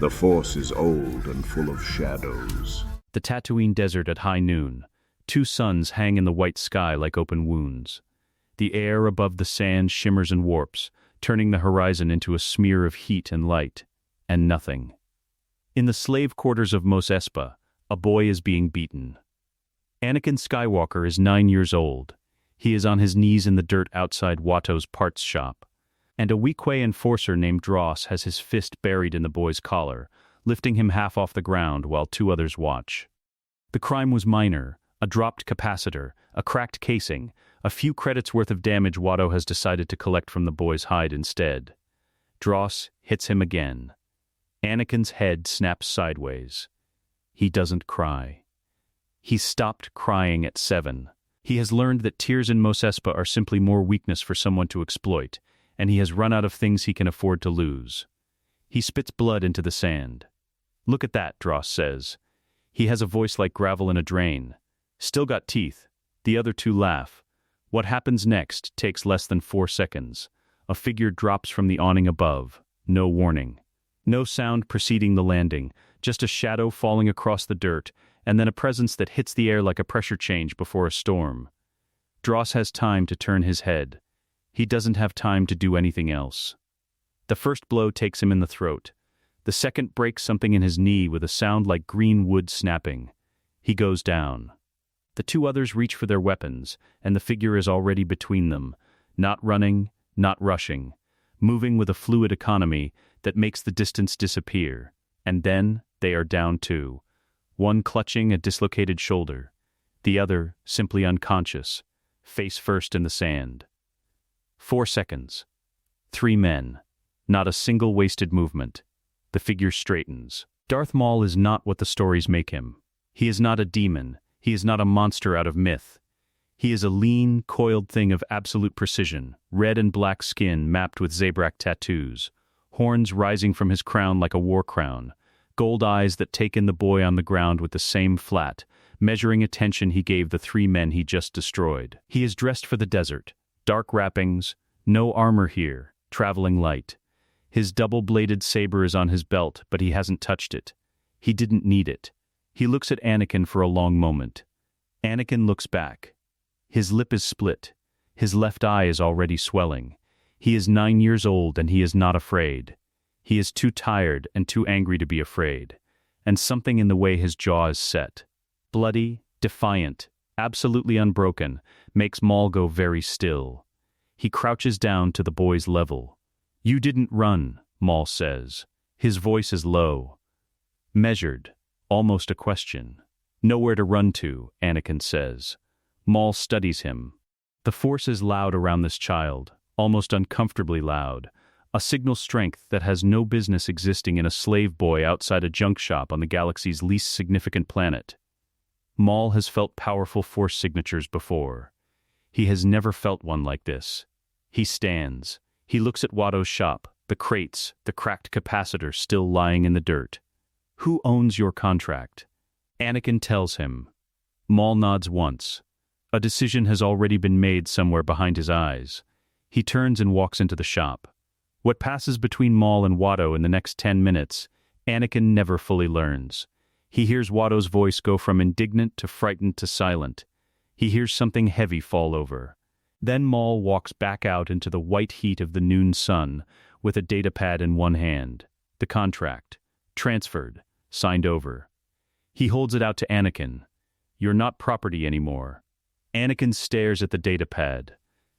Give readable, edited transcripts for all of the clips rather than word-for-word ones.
The Force is old and full of shadows. The Tatooine desert at high noon. Two suns hang in the white sky like open wounds. The air above the sand shimmers and warps, turning the horizon into a smear of heat and light, and nothing. In the slave quarters of Mos Espa, a boy is being beaten. Anakin Skywalker is 9 years old. He is on his knees in the dirt outside Watto's parts shop. And a Weequay enforcer named Dross has his fist buried in the boy's collar, lifting him half off the ground while two others watch. The crime was minor, a dropped capacitor, a cracked casing, a few credits worth of damage Watto has decided to collect from the boy's hide instead. Dross hits him again. Anakin's head snaps sideways. He doesn't cry. He stopped crying at 7. He has learned that tears in Mos Espa are simply more weakness for someone to exploit, and he has run out of things he can afford to lose. He spits blood into the sand. "Look at that," Dross says. He has a voice like gravel in a drain. "Still got teeth." The other two laugh. What happens next takes less than 4 seconds. A figure drops from the awning above. No warning. No sound preceding the landing, just a shadow falling across the dirt, and then a presence that hits the air like a pressure change before a storm. Dross has time to turn his head. He doesn't have time to do anything else. The first blow takes him in the throat. The second breaks something in his knee with a sound like green wood snapping. He goes down. The two others reach for their weapons, and the figure is already between them, not running, not rushing, moving with a fluid economy that makes the distance disappear. And then they are down too, one clutching a dislocated shoulder, the other simply unconscious, face first in the sand. 4 seconds. 3 men. Not a single wasted movement. The figure straightens. Darth Maul is not what the stories make him. He is not a demon. He is not a monster out of myth. He is a lean, coiled thing of absolute precision, red and black skin mapped with Zabrak tattoos, horns rising from his crown like a war crown, gold eyes that take in the boy on the ground with the same flat, measuring attention he gave the 3 men he just destroyed. He is dressed for the desert. Dark wrappings, no armor here, traveling light. His double-bladed saber is on his belt, but he hasn't touched it. He didn't need it. He looks at Anakin for a long moment. Anakin looks back. His lip is split. His left eye is already swelling. He is 9 years old and he is not afraid. He is too tired and too angry to be afraid. And something in the way his jaw is set, bloody, defiant, absolutely unbroken, makes Maul go very still. He crouches down to the boy's level. "You didn't run," Maul says. His voice is low, measured, almost a question. "Nowhere to run to," Anakin says. Maul studies him. The Force is loud around this child, almost uncomfortably loud, a signal strength that has no business existing in a slave boy outside a junk shop on the galaxy's least significant planet. Maul has felt powerful Force signatures before. He has never felt one like this. He stands. He looks at Watto's shop, the crates, the cracked capacitor still lying in the dirt. "Who owns your contract?" Anakin tells him. Maul nods once. A decision has already been made somewhere behind his eyes. He turns and walks into the shop. What passes between Maul and Watto in the next 10 minutes, Anakin never fully learns. He hears Watto's voice go from indignant to frightened to silent. He hears something heavy fall over. Then Maul walks back out into the white heat of the noon sun with a datapad in one hand. The contract. Transferred. Signed over. He holds it out to Anakin. "You're not property anymore." Anakin stares at the datapad.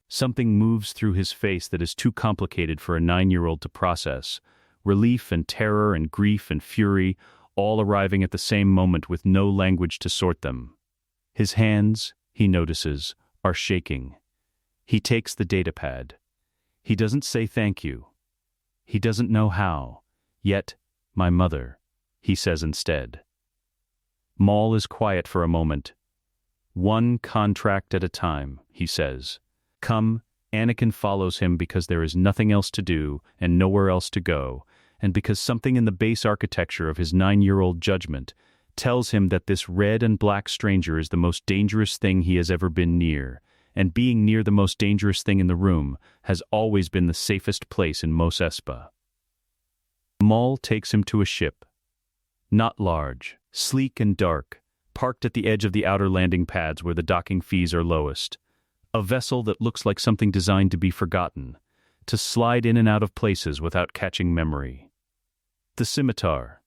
Something moves through his face that is too complicated for a 9-year-old to process. Relief and terror and grief and fury, all arriving at the same moment with no language to sort them. His hands, he notices, are shaking. He takes the datapad. He doesn't say thank you. He doesn't know how. Yet, "My mother," he says instead. Maul is quiet for a moment. "One contract at a time," he says. "Come." Anakin follows him because there is nothing else to do and nowhere else to go, and because something in the base architecture of his 9-year-old judgment tells him that this red and black stranger is the most dangerous thing he has ever been near, and being near the most dangerous thing in the room has always been the safest place in Mos Espa. Maul takes him to a ship. Not large, sleek and dark, parked at the edge of the outer landing pads where the docking fees are lowest. A vessel that looks like something designed to be forgotten, to slide in and out of places without catching memory. The Scimitar.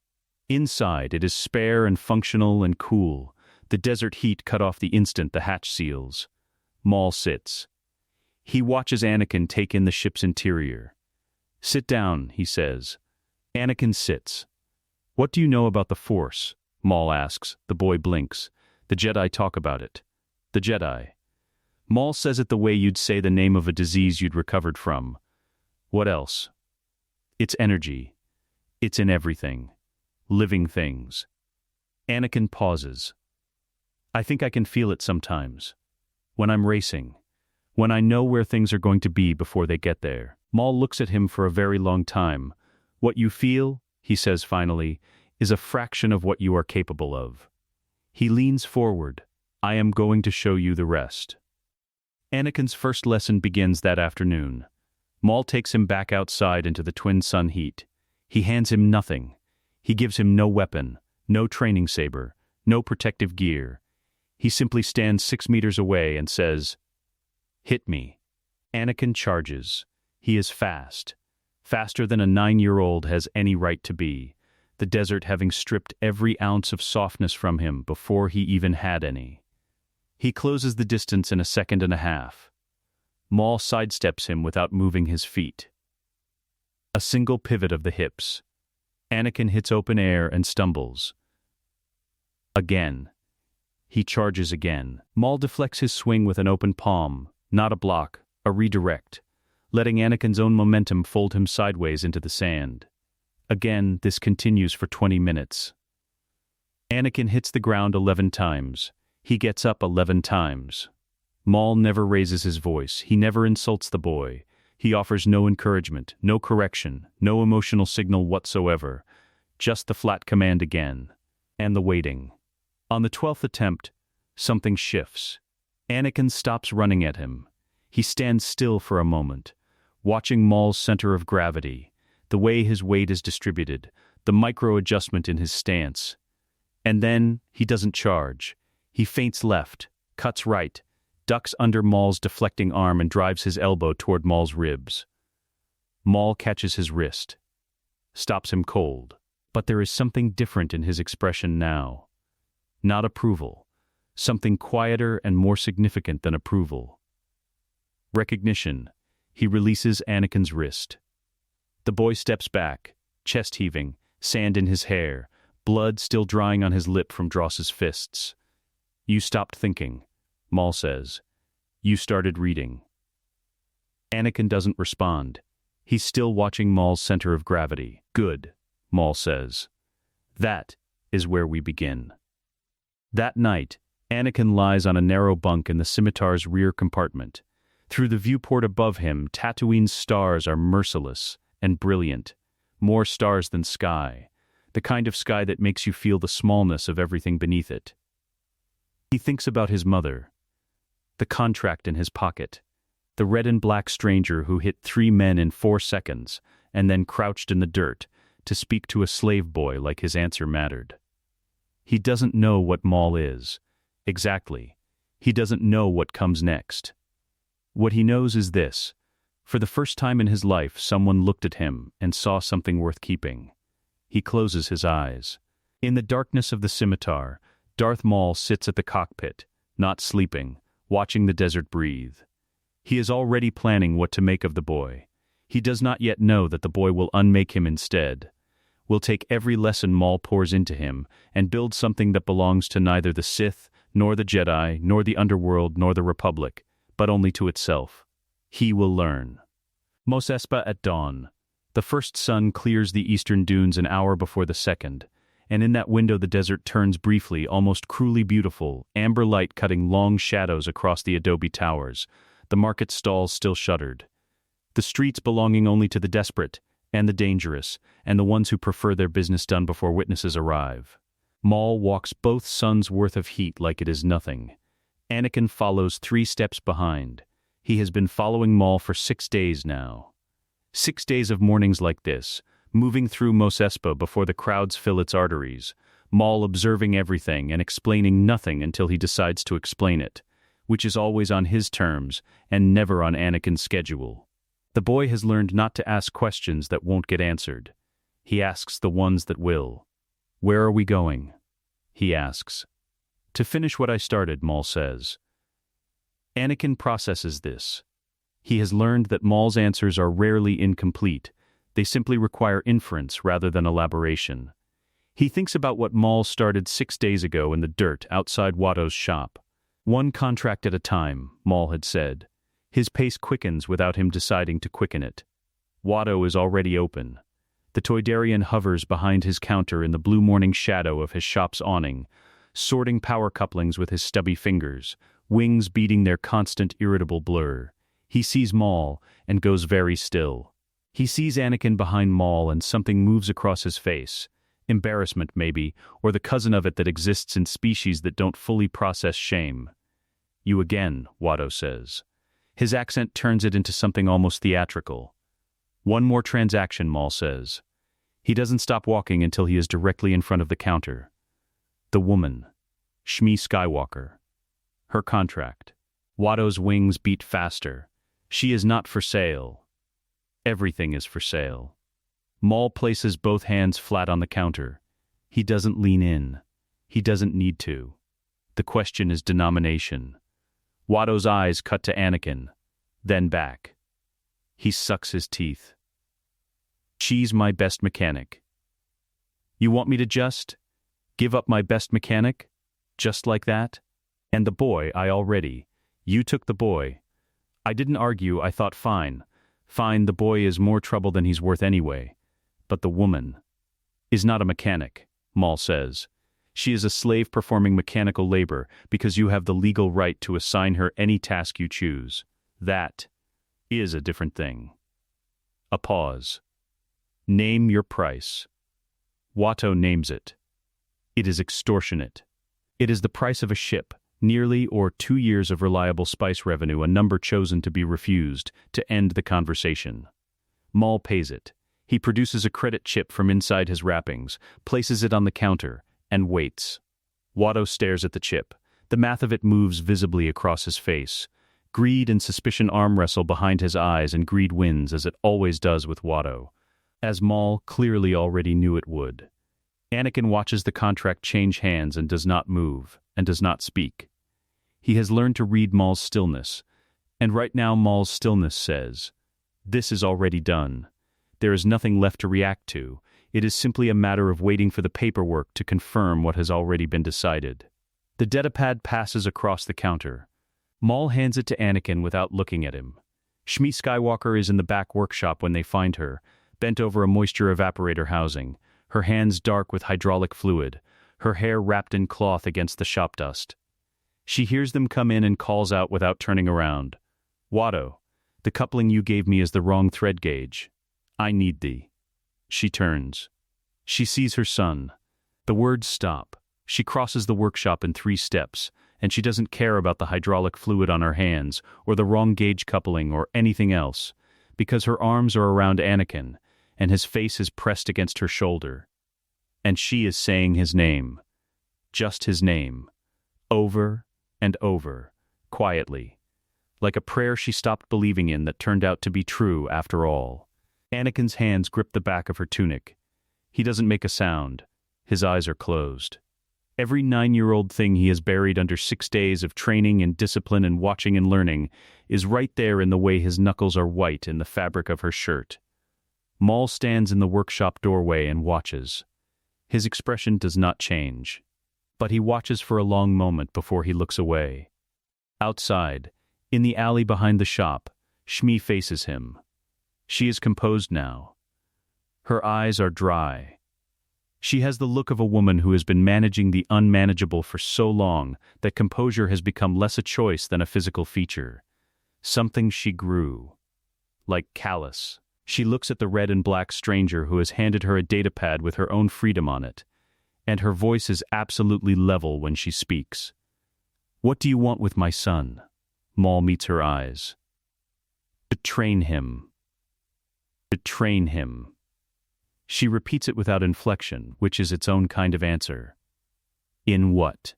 Inside, it is spare and functional and cool. The desert heat cut off the instant the hatch seals. Maul sits. He watches Anakin take in the ship's interior. "Sit down," he says. Anakin sits. "What do you know about the Force?" Maul asks. The boy blinks. "The Jedi talk about it." "The Jedi." Maul says it the way you'd say the name of a disease you'd recovered from. "What else?" "It's energy. It's in everything. Living things." Anakin pauses. "I think I can feel it sometimes. When I'm racing. When I know where things are going to be before they get there." Maul looks at him for a very long time. "What you feel," he says finally, "is a fraction of what you are capable of." He leans forward. "I am going to show you the rest." Anakin's first lesson begins that afternoon. Maul takes him back outside into the twin sun heat. He hands him nothing. He gives him no weapon, no training saber, no protective gear. He simply stands 6 meters away and says, "Hit me." Anakin charges. He is fast. Faster than a 9-year-old has any right to be, the desert having stripped every ounce of softness from him before he even had any. He closes the distance in a second and a half. Maul sidesteps him without moving his feet. A single pivot of the hips. Anakin hits open air and stumbles. Again. He charges again. Maul deflects his swing with an open palm, not a block, a redirect, letting Anakin's own momentum fold him sideways into the sand. Again, this continues for 20 minutes. Anakin hits the ground 11 times. He gets up 11 times. Maul never raises his voice. He never insults the boy. He offers no encouragement, no correction, no emotional signal whatsoever. Just the flat command again. And the waiting. On the 12th attempt, something shifts. Anakin stops running at him. He stands still for a moment, watching Maul's center of gravity, the way his weight is distributed, the micro-adjustment in his stance. And then, he doesn't charge. He feints left, cuts right, ducks under Maul's deflecting arm and drives his elbow toward Maul's ribs. Maul catches his wrist, stops him cold. But there is something different in his expression now. Not approval. Something quieter and more significant than approval. Recognition. He releases Anakin's wrist. The boy steps back, chest heaving, sand in his hair, blood still drying on his lip from Dross's fists. "You stopped thinking," Maul says. "You started reading." Anakin doesn't respond. He's still watching Maul's center of gravity. "Good," Maul says. "That is where we begin." That night, Anakin lies on a narrow bunk in the Scimitar's rear compartment. Through the viewport above him, Tatooine's stars are merciless and brilliant, more stars than sky, the kind of sky that makes you feel the smallness of everything beneath it. He thinks about his mother, the contract in his pocket, the red and black stranger who hit 3 men in 4 seconds and then crouched in the dirt to speak to a slave boy like his answer mattered. He doesn't know what Maul is. Exactly. He doesn't know what comes next. What he knows is this. For the first time in his life, someone looked at him and saw something worth keeping. He closes his eyes. In the darkness of the Scimitar, Darth Maul sits at the cockpit, not sleeping, watching the desert breathe. He is already planning what to make of the boy. He does not yet know that the boy will unmake him instead. Will take every lesson Maul pours into him and build something that belongs to neither the Sith, nor the Jedi, nor the Underworld, nor the Republic, but only to itself. He will learn. Mos Espa at dawn. The first sun clears the eastern dunes an hour before the second, and in that window the desert turns briefly, almost cruelly beautiful, amber light cutting long shadows across the adobe towers, the market stalls still shuttered. The streets belonging only to the desperate, and the dangerous, and the ones who prefer their business done before witnesses arrive. Maul walks both suns' worth of heat like it is nothing. Anakin follows 3 steps behind. He has been following Maul for 6 days now. 6 days of mornings like this, moving through Mos Espa before the crowds fill its arteries, Maul observing everything and explaining nothing until he decides to explain it, which is always on his terms and never on Anakin's schedule. The boy has learned not to ask questions that won't get answered. He asks the ones that will. "Where are we going?" he asks. "To finish what I started," Maul says. Anakin processes this. He has learned that Maul's answers are rarely incomplete. They simply require inference rather than elaboration. He thinks about what Maul started 6 days ago in the dirt outside Watto's shop. One contract at a time, Maul had said. His pace quickens without him deciding to quicken it. Watto is already open. The Toydarian hovers behind his counter in the blue morning shadow of his shop's awning, sorting power couplings with his stubby fingers, wings beating their constant irritable blur. He sees Maul and goes very still. He sees Anakin behind Maul and something moves across his face. Embarrassment, maybe, or the cousin of it that exists in species that don't fully process shame. "You again," Watto says. His accent turns it into something almost theatrical. "One more transaction," Maul says. He doesn't stop walking until he is directly in front of the counter. The woman, Shmi Skywalker. Her contract. Watto's wings beat faster. She is not for sale. Everything is for sale. Maul places both hands flat on the counter. He doesn't lean in. He doesn't need to. The question is denomination. Watto's eyes cut to Anakin, then back. He sucks his teeth. "She's my best mechanic." "You want me to just give up my best mechanic? Just like that? And the boy, you took the boy." I didn't argue, I thought fine, the boy is more trouble than he's worth anyway. But the woman is not a mechanic, Maul says. She is a slave performing mechanical labor because you have the legal right to assign her any task you choose. That is a different thing. A pause. "Name your price." Watto names it. It is extortionate. It is the price of a ship, nearly or 2 years of reliable spice revenue, a number chosen to be refused, to end the conversation. Maul pays it. He produces a credit chip from inside his wrappings, places it on the counter, and waits. Watto stares at the chip. The math of it moves visibly across his face. Greed and suspicion arm wrestle behind his eyes, and greed wins, as it always does with Watto, as Maul clearly already knew it would. Anakin watches the contract change hands and does not move, and does not speak. He has learned to read Maul's stillness, and right now Maul's stillness says, "This is already done. There is nothing left to react to. It is simply a matter of waiting for the paperwork to confirm what has already been decided." The datapad passes across the counter. Maul hands it to Anakin without looking at him. Shmi Skywalker is in the back workshop when they find her, bent over a moisture evaporator housing, her hands dark with hydraulic fluid, her hair wrapped in cloth against the shop dust. She hears them come in and calls out without turning around. "Watto, the coupling you gave me is the wrong thread gauge. I need thee." She turns. She sees her son. The words stop. She crosses the workshop in 3 steps, and she doesn't care about the hydraulic fluid on her hands, or the wrong gauge coupling, or anything else, because her arms are around Anakin, and his face is pressed against her shoulder. And she is saying his name. Just his name. Over and over, quietly. Like a prayer she stopped believing in that turned out to be true after all. Anakin's hands grip the back of her tunic. He doesn't make a sound. His eyes are closed. Every 9-year-old thing he has buried under 6 days of training and discipline and watching and learning is right there in the way his knuckles are white in the fabric of her shirt. Maul stands in the workshop doorway and watches. His expression does not change. But he watches for a long moment before he looks away. Outside, in the alley behind the shop, Shmi faces him. She is composed now. Her eyes are dry. She has the look of a woman who has been managing the unmanageable for so long that composure has become less a choice than a physical feature. Something she grew. Like callous. She looks at the red and black stranger who has handed her a datapad with her own freedom on it, and her voice is absolutely level when she speaks. "What do you want with my son?" Maul meets her eyes. "To train him. To train him." She repeats it without inflection, which is its own kind of answer. In what?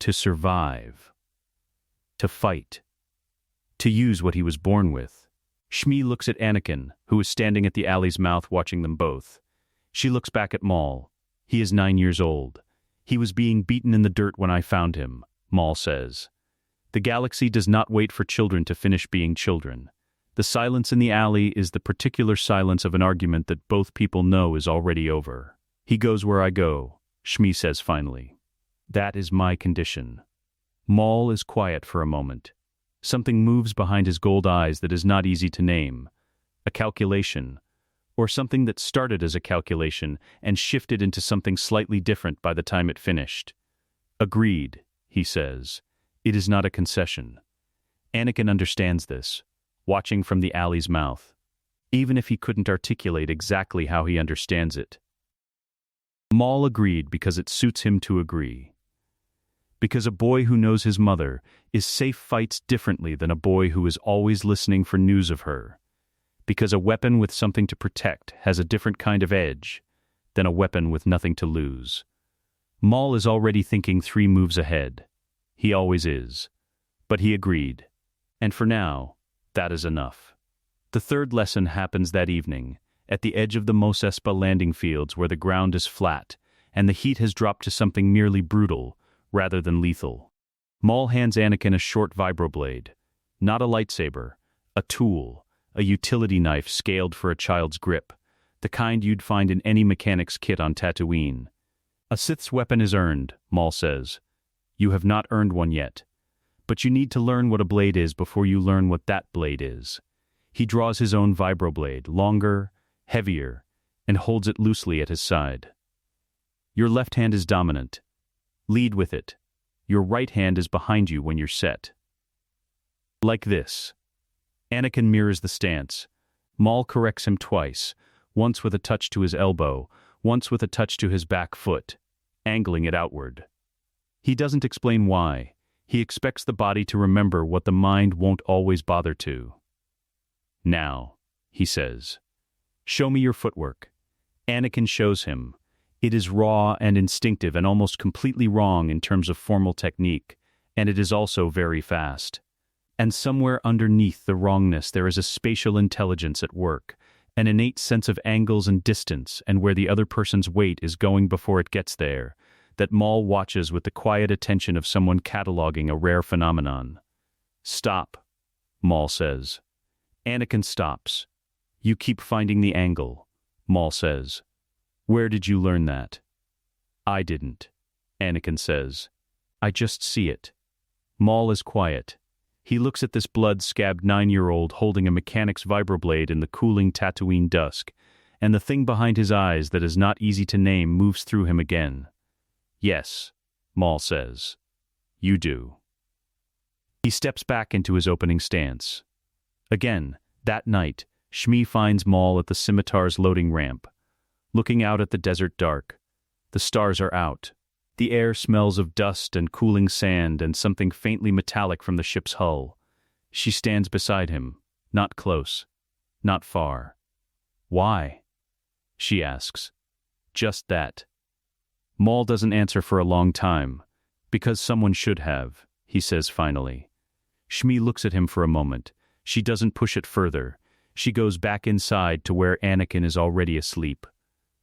To survive. To fight. To use what he was born with. Shmi looks at Anakin, who is standing at the alley's mouth watching them both. She looks back at Maul. He is 9 years old. He was being beaten in the dirt when I found him, Maul says. The galaxy does not wait for children to finish being children. The silence in the alley is the particular silence of an argument that both people know is already over. He goes where I go, Shmi says finally. That is my condition. Maul is quiet for a moment. Something moves behind his gold eyes that is not easy to name. A calculation, or something that started as a calculation and shifted into something slightly different by the time it finished. Agreed, he says. It is not a concession. Anakin understands this, watching from the alley's mouth, even if he couldn't articulate exactly how he understands it. Maul agreed because it suits him to agree. Because a boy who knows his mother is safe fights differently than a boy who is always listening for news of her. Because a weapon with something to protect has a different kind of edge than a weapon with nothing to lose. Maul is already thinking 3 moves ahead. He always is. But he agreed. And for now, that is enough. The third lesson happens that evening, at the edge of the Mos Espa landing fields where the ground is flat, and the heat has dropped to something merely brutal, rather than lethal. Maul hands Anakin a short vibroblade. Not a lightsaber, a tool, a utility knife scaled for a child's grip, the kind you'd find in any mechanic's kit on Tatooine. A Sith's weapon is earned, Maul says. You have not earned one yet. But you need to learn what a blade is before you learn what that blade is. He draws his own vibroblade, longer, heavier, and holds it loosely at his side. Your left hand is dominant. Lead with it. Your right hand is behind you when you're set. Like this. Anakin mirrors the stance. Maul corrects him twice, once with a touch to his elbow, once with a touch to his back foot, angling it outward. He doesn't explain why. He expects the body to remember what the mind won't always bother to. Now, he says, show me your footwork. Anakin shows him. It is raw and instinctive and almost completely wrong in terms of formal technique, and it is also very fast. And somewhere underneath the wrongness there is a spatial intelligence at work, an innate sense of angles and distance and where the other person's weight is going before it gets there, that Maul watches with the quiet attention of someone cataloging a rare phenomenon. Stop, Maul says. Anakin stops. You keep finding the angle, Maul says. Where did you learn that? I didn't, Anakin says. I just see it. Maul is quiet. He looks at this blood-scabbed 9-year-old holding a mechanic's vibroblade in the cooling Tatooine dusk, and the thing behind his eyes that is not easy to name moves through him again. Yes, Maul says. You do. He steps back into his opening stance. Again, that night, Shmi finds Maul at the scimitar's loading ramp, looking out at the desert dark. The stars are out. The air smells of dust and cooling sand and something faintly metallic from the ship's hull. She stands beside him, not close, not far. Why? She asks. Just that. Maul doesn't answer for a long time. Because someone should have, he says finally. Shmi looks at him for a moment. She doesn't push it further. She goes back inside to where Anakin is already asleep.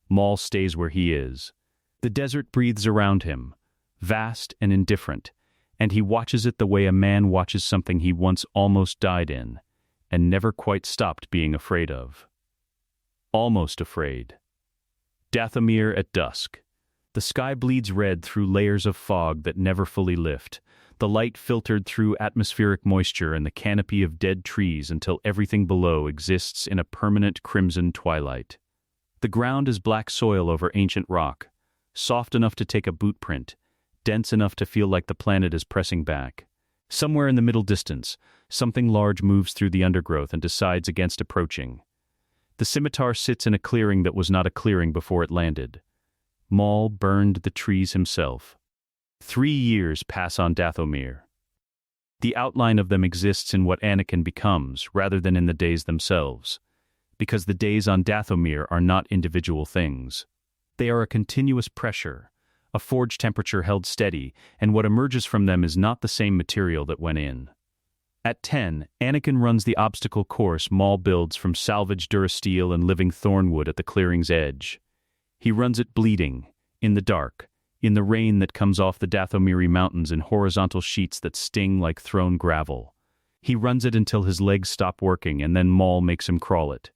Maul stays where he is. The desert breathes around him, vast and indifferent, and he watches it the way a man watches something he once almost died in, and never quite stopped being afraid of. Almost afraid. Dathomir at dusk. The sky bleeds red through layers of fog that never fully lift, the light filtered through atmospheric moisture and the canopy of dead trees until everything below exists in a permanent crimson twilight. The ground is black soil over ancient rock, soft enough to take a boot print, dense enough to feel like the planet is pressing back. Somewhere in the middle distance, something large moves through the undergrowth and decides against approaching. The scimitar sits in a clearing that was not a clearing before it landed. Maul burned the trees himself. 3 years pass on Dathomir. The outline of them exists in what Anakin becomes, rather than in the days themselves. because the days on Dathomir are not individual things. They are a continuous pressure, a forge temperature held steady, and what emerges from them is not the same material that went in. At 10, Anakin runs the obstacle course Maul builds from salvaged durasteel and living thornwood at the clearing's edge. He runs it bleeding, in the dark, in the rain that comes off the Dathomiri mountains in horizontal sheets that sting like thrown gravel. He runs it until his legs stop working, and then Maul makes him crawl it.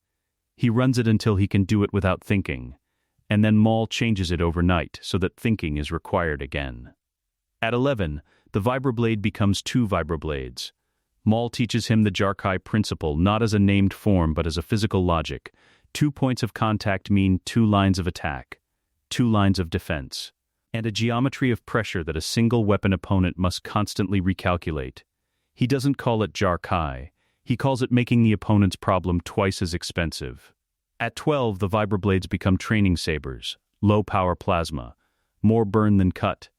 He runs it until he can do it without thinking, and then Maul changes it overnight so that thinking is required again. At 11, the vibroblade becomes 2 vibroblades. Maul teaches him the Jarkai principle not as a named form but as a physical logic. 2 points of contact mean 2 lines of attack, 2 lines of defense, and a geometry of pressure that a single weapon opponent must constantly recalculate. He doesn't call it Jarkai, he calls it making the opponent's problem twice as expensive. At 12, the vibroblades become training sabers, low-power plasma, more burn than cut,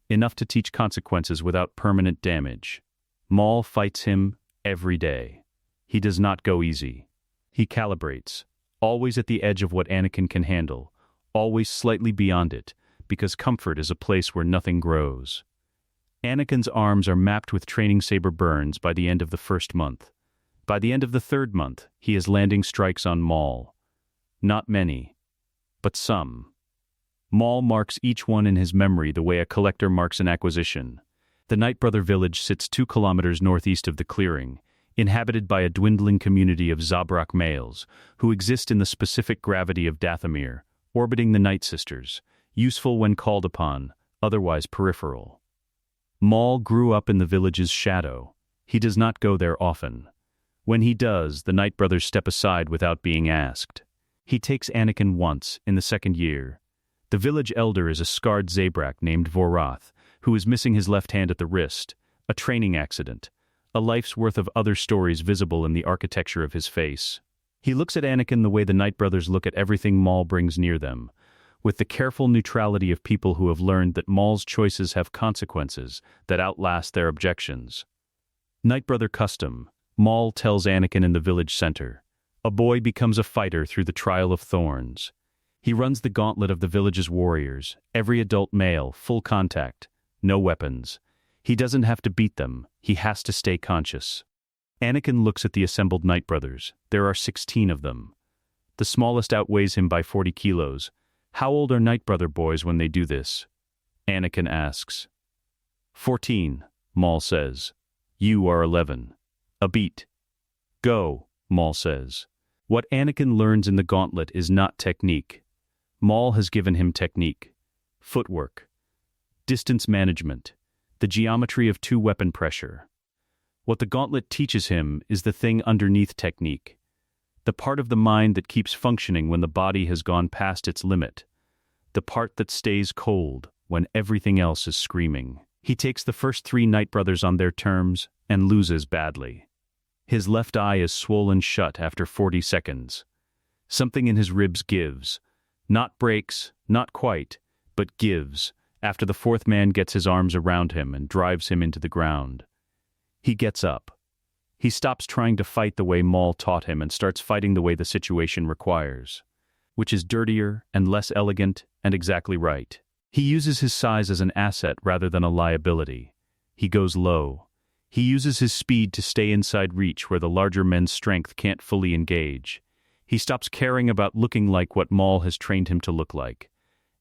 enough to teach consequences without permanent damage. Maul fights him every day. He does not go easy. He calibrates, always at the edge of what Anakin can handle, always slightly beyond it, because comfort is a place where nothing grows. Anakin's arms are mapped with training saber burns by the end of the first month. By the end of the 3rd month, he is landing strikes on Maul. Not many, but some. Maul marks each one in his memory the way a collector marks an acquisition. The Nightbrother village sits 2 kilometers northeast of the clearing, inhabited by a dwindling community of Zabrak males, who exist in the specific gravity of Dathomir, orbiting the Night Sisters, useful when called upon, otherwise peripheral. Maul grew up in the village's shadow. He does not go there often. When he does, the Nightbrothers step aside without being asked. He takes Anakin once, in the 2nd year. The village elder is a scarred Zabrak named Vorath, who is missing his left hand at the wrist, a training accident, a life's worth of other stories visible in the architecture of his face. He looks at Anakin the way the Nightbrothers look at everything Maul brings near them, with the careful neutrality of people who have learned that Maul's choices have consequences that outlast their objections. Nightbrother custom, Maul tells Anakin in the village center. A boy becomes a fighter through the trial of thorns. He runs the gauntlet of the village's warriors, every adult male, full contact, no weapons. He doesn't have to beat them, he has to stay conscious. Anakin looks at the assembled Nightbrothers. There are 16 of them. The smallest outweighs him by 40 kilos. How old are Nightbrother boys when they do this? Anakin asks. 14, Maul says. You are 11. A beat. Go, Maul says. What Anakin learns in the gauntlet is not technique. Maul has given him technique, footwork, distance management, the geometry of 2 weapon pressure. What the gauntlet teaches him is the thing underneath technique, the part of the mind that keeps functioning when the body has gone past its limit, the part that stays cold when everything else is screaming. He takes the first 3 Nightbrothers on their terms and loses badly. His left eye is swollen shut after 40 seconds. Something in his ribs gives. Not breaks, not quite, but gives, after the 4th man gets his arms around him and drives him into the ground. He gets up. He stops trying to fight the way Maul taught him and starts fighting the way the situation requires, which is dirtier and less elegant and exactly right. He uses his size as an asset rather than a liability. He goes low. He uses his speed to stay inside reach where the larger men's strength can't fully engage. He stops caring about looking like what Maul has trained him to look like,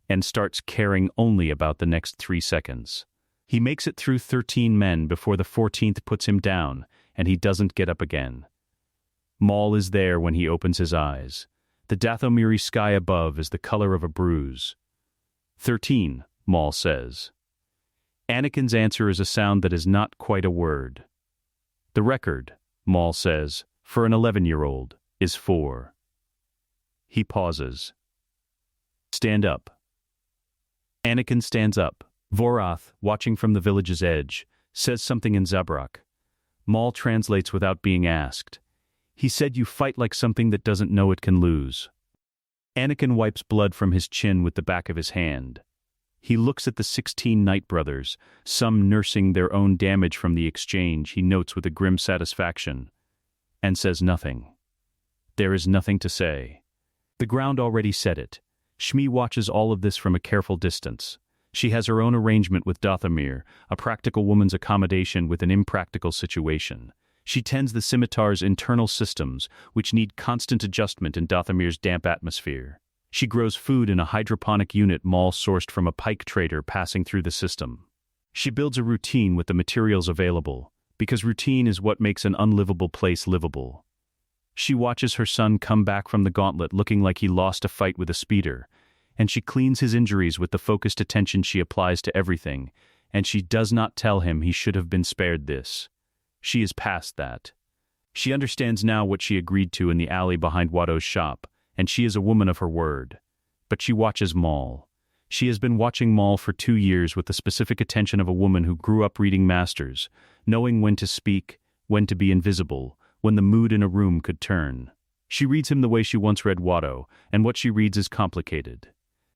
and starts caring only about the next 3 seconds. He makes it through 13 men before the 14th puts him down, and he doesn't get up again. Maul is there when he opens his eyes. The Dathomiri sky above is the color of a bruise. 13, Maul says. Anakin's answer is a sound that is not quite a word. The record, Maul says, for an 11-year-old, is 4. He pauses. Stand up. Anakin stands up. Vorath, watching from the village's edge, says something in Zabrak. Maul translates without being asked. He said you fight like something that doesn't know it can lose. Anakin wipes blood from his chin with the back of his hand. He looks at the 16 Nightbrothers, some nursing their own damage from the exchange, he notes with a grim satisfaction, and says nothing. There is nothing to say. The ground already said it. Shmi watches all of this from a careful distance. She has her own arrangement with Dathomir, a practical woman's accommodation with an impractical situation. She tends the scimitar's internal systems, which need constant adjustment in Dathomir's damp atmosphere. She grows food in a hydroponic unit Maul sourced from a pike trader passing through the system. She builds a routine with the materials available, because routine is what makes an unlivable place livable. She watches her son come back from the gauntlet looking like he lost a fight with a speeder, and she cleans his injuries with the focused attention she applies to everything, and she does not tell him he should have been spared this. She is past that. She understands now what she agreed to in the alley behind Watto's shop, and she is a woman of her word. But she watches Maul. She has been watching Maul for 2 years with the specific attention of a woman who grew up reading masters, knowing when to speak, when to be invisible, when the mood in a room could turn. She reads him the way she once read Watto, and what she reads is complicated.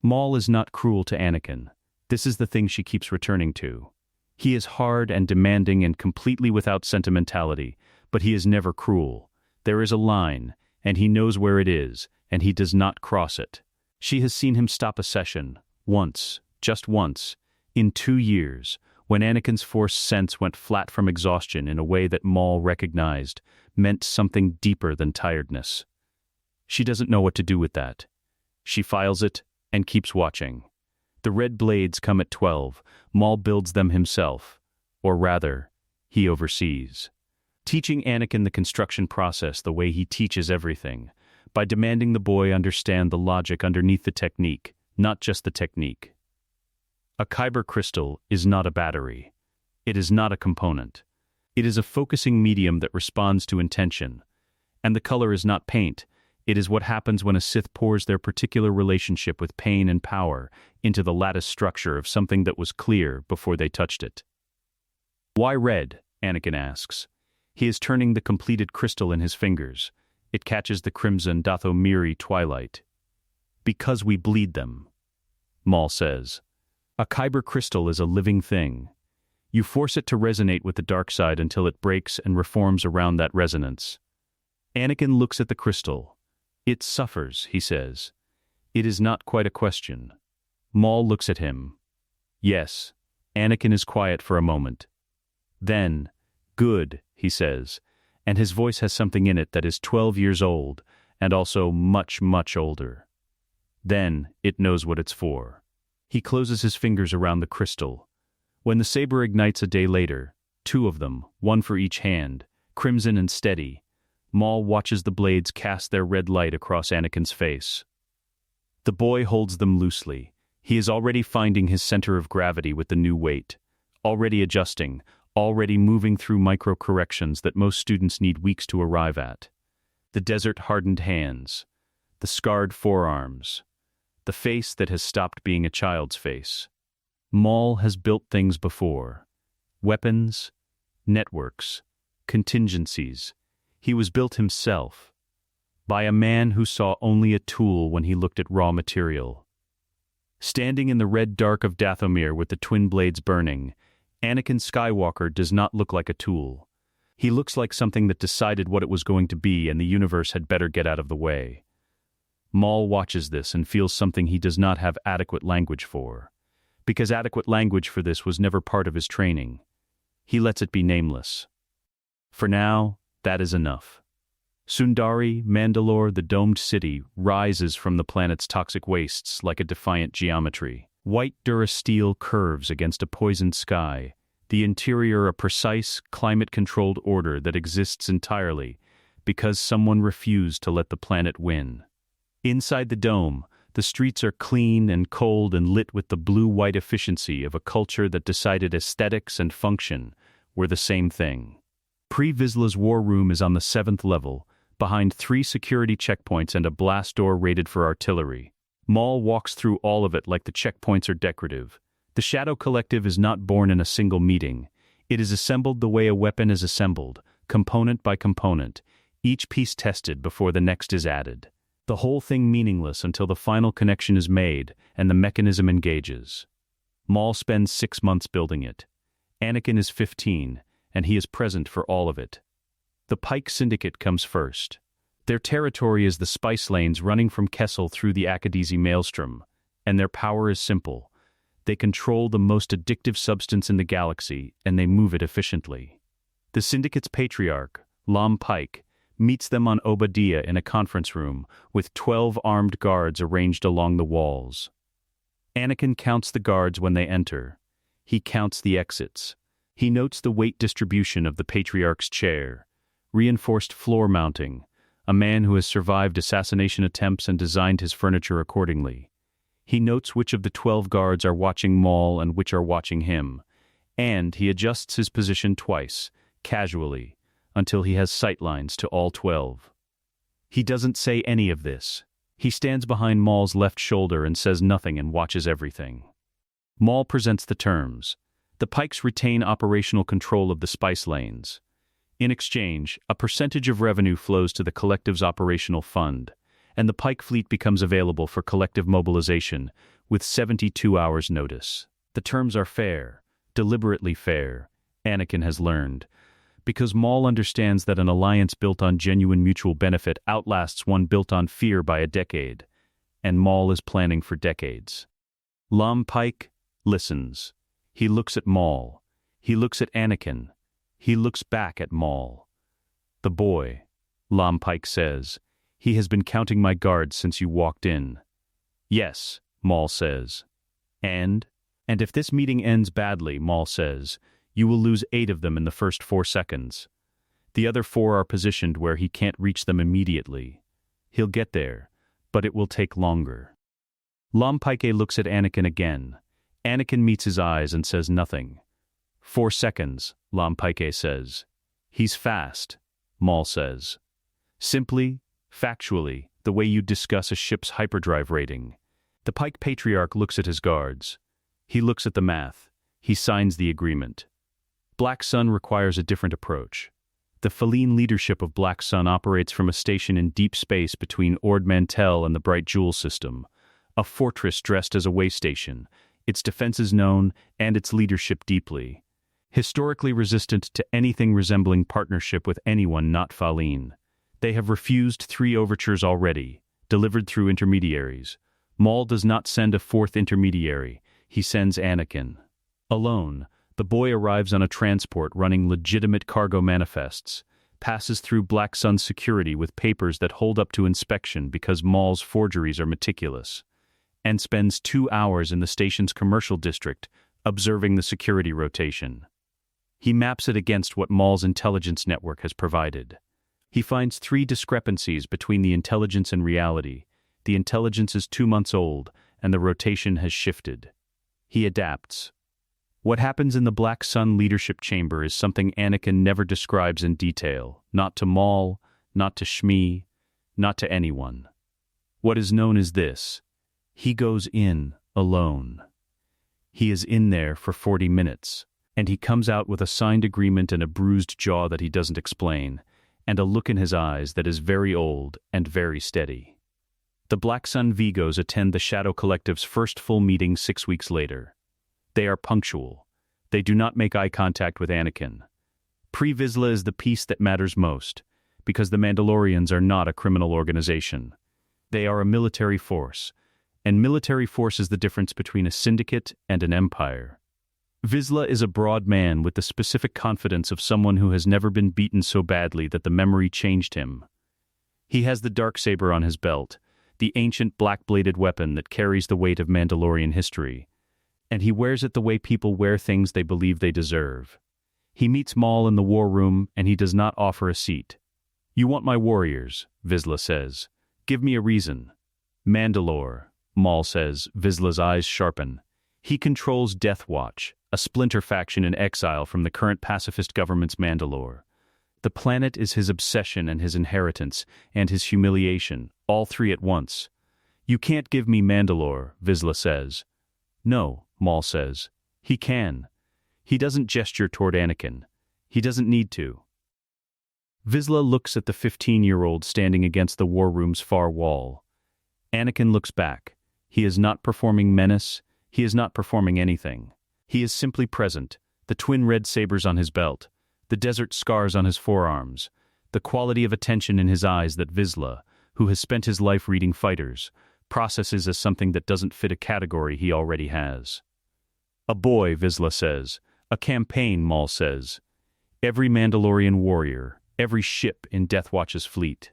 Maul is not cruel to Anakin. This is the thing she keeps returning to. He is hard and demanding and completely without sentimentality, but he is never cruel. There is a line, and he knows where it is, and he does not cross it. She has seen him stop a session, once, just once, in 2 years, when Anakin's force sense went flat from exhaustion in a way that Maul recognized meant something deeper than tiredness. She doesn't know what to do with that. She files it and keeps watching. The red blades come at 12. Maul builds them himself, or rather, he oversees. Teaching Anakin the construction process the way he teaches everything, by demanding the boy understand the logic underneath the technique, not just the technique. A kyber crystal is not a battery. It is not a component. It is a focusing medium that responds to intention. And the color is not paint. It is what happens when a Sith pours their particular relationship with pain and power into the lattice structure of something that was clear before they touched it. Why red? Anakin asks. He is turning the completed crystal in his fingers. It catches the crimson Dathomiri twilight. Because we bleed them, Maul says. A kyber crystal is a living thing. You force it to resonate with the dark side until it breaks and reforms around that resonance. Anakin looks at the crystal. It suffers, he says. It is not quite a question. Maul looks at him. Yes. Anakin is quiet for a moment. Then, good, he says, and his voice has something in it that is 12 years old, and also much, much older. Then, it knows what it's for. He closes his fingers around the crystal. When the saber ignites a day later, 2 of them, 1 for each hand, crimson and steady, Maul watches the blades cast their red light across Anakin's face. The boy holds them loosely. He is already finding his center of gravity with the new weight, already adjusting, already moving through micro-corrections that most students need weeks to arrive at. The desert-hardened hands, the scarred forearms, the face that has stopped being a child's face. Maul has built things before. Weapons, networks, contingencies. He was built himself, by a man who saw only a tool when he looked at raw material. Standing in the red dark of Dathomir with the twin blades burning, Anakin Skywalker does not look like a tool. He looks like something that decided what it was going to be and the universe had better get out of the way. Maul watches this and feels something he does not have adequate language for, because adequate language for this was never part of his training. He lets it be nameless. For now, that is enough. Sundari, Mandalore, the domed city, rises from the planet's toxic wastes like a defiant geometry. White durasteel curves against a poisoned sky, the interior a precise, climate-controlled order that exists entirely because someone refused to let the planet win. Inside the dome, the streets are clean and cold and lit with the blue-white efficiency of a culture that decided aesthetics and function were the same thing. Pre-Vizsla's war room is on the 7th level, behind 3 security checkpoints and a blast door rated for artillery. Maul walks through all of it like the checkpoints are decorative. The Shadow Collective is not born in a single meeting. It is assembled the way a weapon is assembled, component by component, each piece tested before the next is added. The whole thing meaningless until the final connection is made and the mechanism engages. Maul spends 6 months building it. Anakin is 15, and he is present for all of it. The Pike Syndicate comes first. Their territory is the spice lanes running from Kessel through the Akadezi maelstrom, and their power is simple. They control the most addictive substance in the galaxy, and they move it efficiently. The Syndicate's patriarch, Lam Pike, meets them on Obadiah in a conference room, with 12 armed guards arranged along the walls. Anakin counts the guards when they enter. He counts the exits. He notes the weight distribution of the patriarch's chair, reinforced floor mounting, a man who has survived assassination attempts and designed his furniture accordingly. He notes which of the 12 guards are watching Maul and which are watching him, and he adjusts his position twice, casually, until he has sightlines to all 12. He doesn't say any of this. He stands behind Maul's left shoulder and says nothing and watches everything. Maul presents the terms. The Pikes retain operational control of the spice lanes. In exchange, a percentage of revenue flows to the collective's operational fund, and the Pike fleet becomes available for collective mobilization with 72 hours' notice. The terms are fair, deliberately fair, Anakin has learned, because Maul understands that an alliance built on genuine mutual benefit outlasts one built on fear by a decade, and Maul is planning for decades. Lam Pike listens. He looks at Maul. He looks at Anakin. He looks back at Maul. "The boy," Lam Pike says, "he has been counting my guards since you walked in." "Yes," Maul says. And if this meeting ends badly," Maul says, "you will lose 8 of them in the first 4 seconds. The other 4 are positioned where he can't reach them immediately. He'll get there, but it will take longer." Lam Pike looks at Anakin again. Anakin meets his eyes and says nothing. 4 seconds, Lam Pike says. "He's fast," Maul says. "Simply, factually, the way you discuss a ship's hyperdrive rating." The Pike Patriarch looks at his guards. He looks at the math. He signs the agreement. Black Sun requires a different approach. The Feline leadership of Black Sun operates from a station in deep space between Ord Mantell and the Bright Jewel system, a fortress dressed as a way station, its defenses known and its leadership deeply. Historically resistant to anything resembling partnership with anyone not Feline. They have refused 3 overtures already, delivered through intermediaries. Maul does not send a 4th intermediary. He sends Anakin. Alone, the boy arrives on a transport running legitimate cargo manifests, passes through Black Sun's security with papers that hold up to inspection because Maul's forgeries are meticulous, and spends 2 hours in the station's commercial district observing the security rotation. He maps it against what Maul's intelligence network has provided. He finds 3 discrepancies between the intelligence and reality. The intelligence is 2 months old, and the rotation has shifted. He adapts. What happens in the Black Sun leadership chamber is something Anakin never describes in detail, not to Maul, not to Shmi, not to anyone. What is known is this: he goes in alone. He is in there for 40 minutes, and he comes out with a signed agreement and a bruised jaw that he doesn't explain, and a look in his eyes that is very old and very steady. The Black Sun Vigos attend the Shadow Collective's first full meeting 6 weeks later. They are punctual. They do not make eye contact with Anakin. Pre-Vizsla is the piece that matters most, because the Mandalorians are not a criminal organization. They are a military force, and military force is the difference between a syndicate and an empire. Vizsla is a broad man with the specific confidence of someone who has never been beaten so badly that the memory changed him. He has the Darksaber on his belt, the ancient black-bladed weapon that carries the weight of Mandalorian history, and he wears it the way people wear things they believe they deserve. He meets Maul in the war room, and he does not offer a seat. "You want my warriors," Vizsla says. "Give me a reason." "Mandalore," Maul says. Vizsla's eyes sharpen. He controls Death Watch, a splinter faction in exile from the current pacifist government's Mandalore. The planet is his obsession and his inheritance, and his humiliation, all 3 at once. "You can't give me Mandalore," Vizsla says. "No," Maul says. "He can." He doesn't gesture toward Anakin. He doesn't need to. Vizsla looks at the 15-year-old standing against the war room's far wall. Anakin looks back. He is not performing menace. He is not performing anything. He is simply present, the twin red sabers on his belt, the desert scars on his forearms, the quality of attention in his eyes that Vizsla, who has spent his life reading fighters, processes as something that doesn't fit a category he already has. A boy, Vizsla says. A campaign, Maul says. Every Mandalorian warrior, every ship in Death Watch's fleet,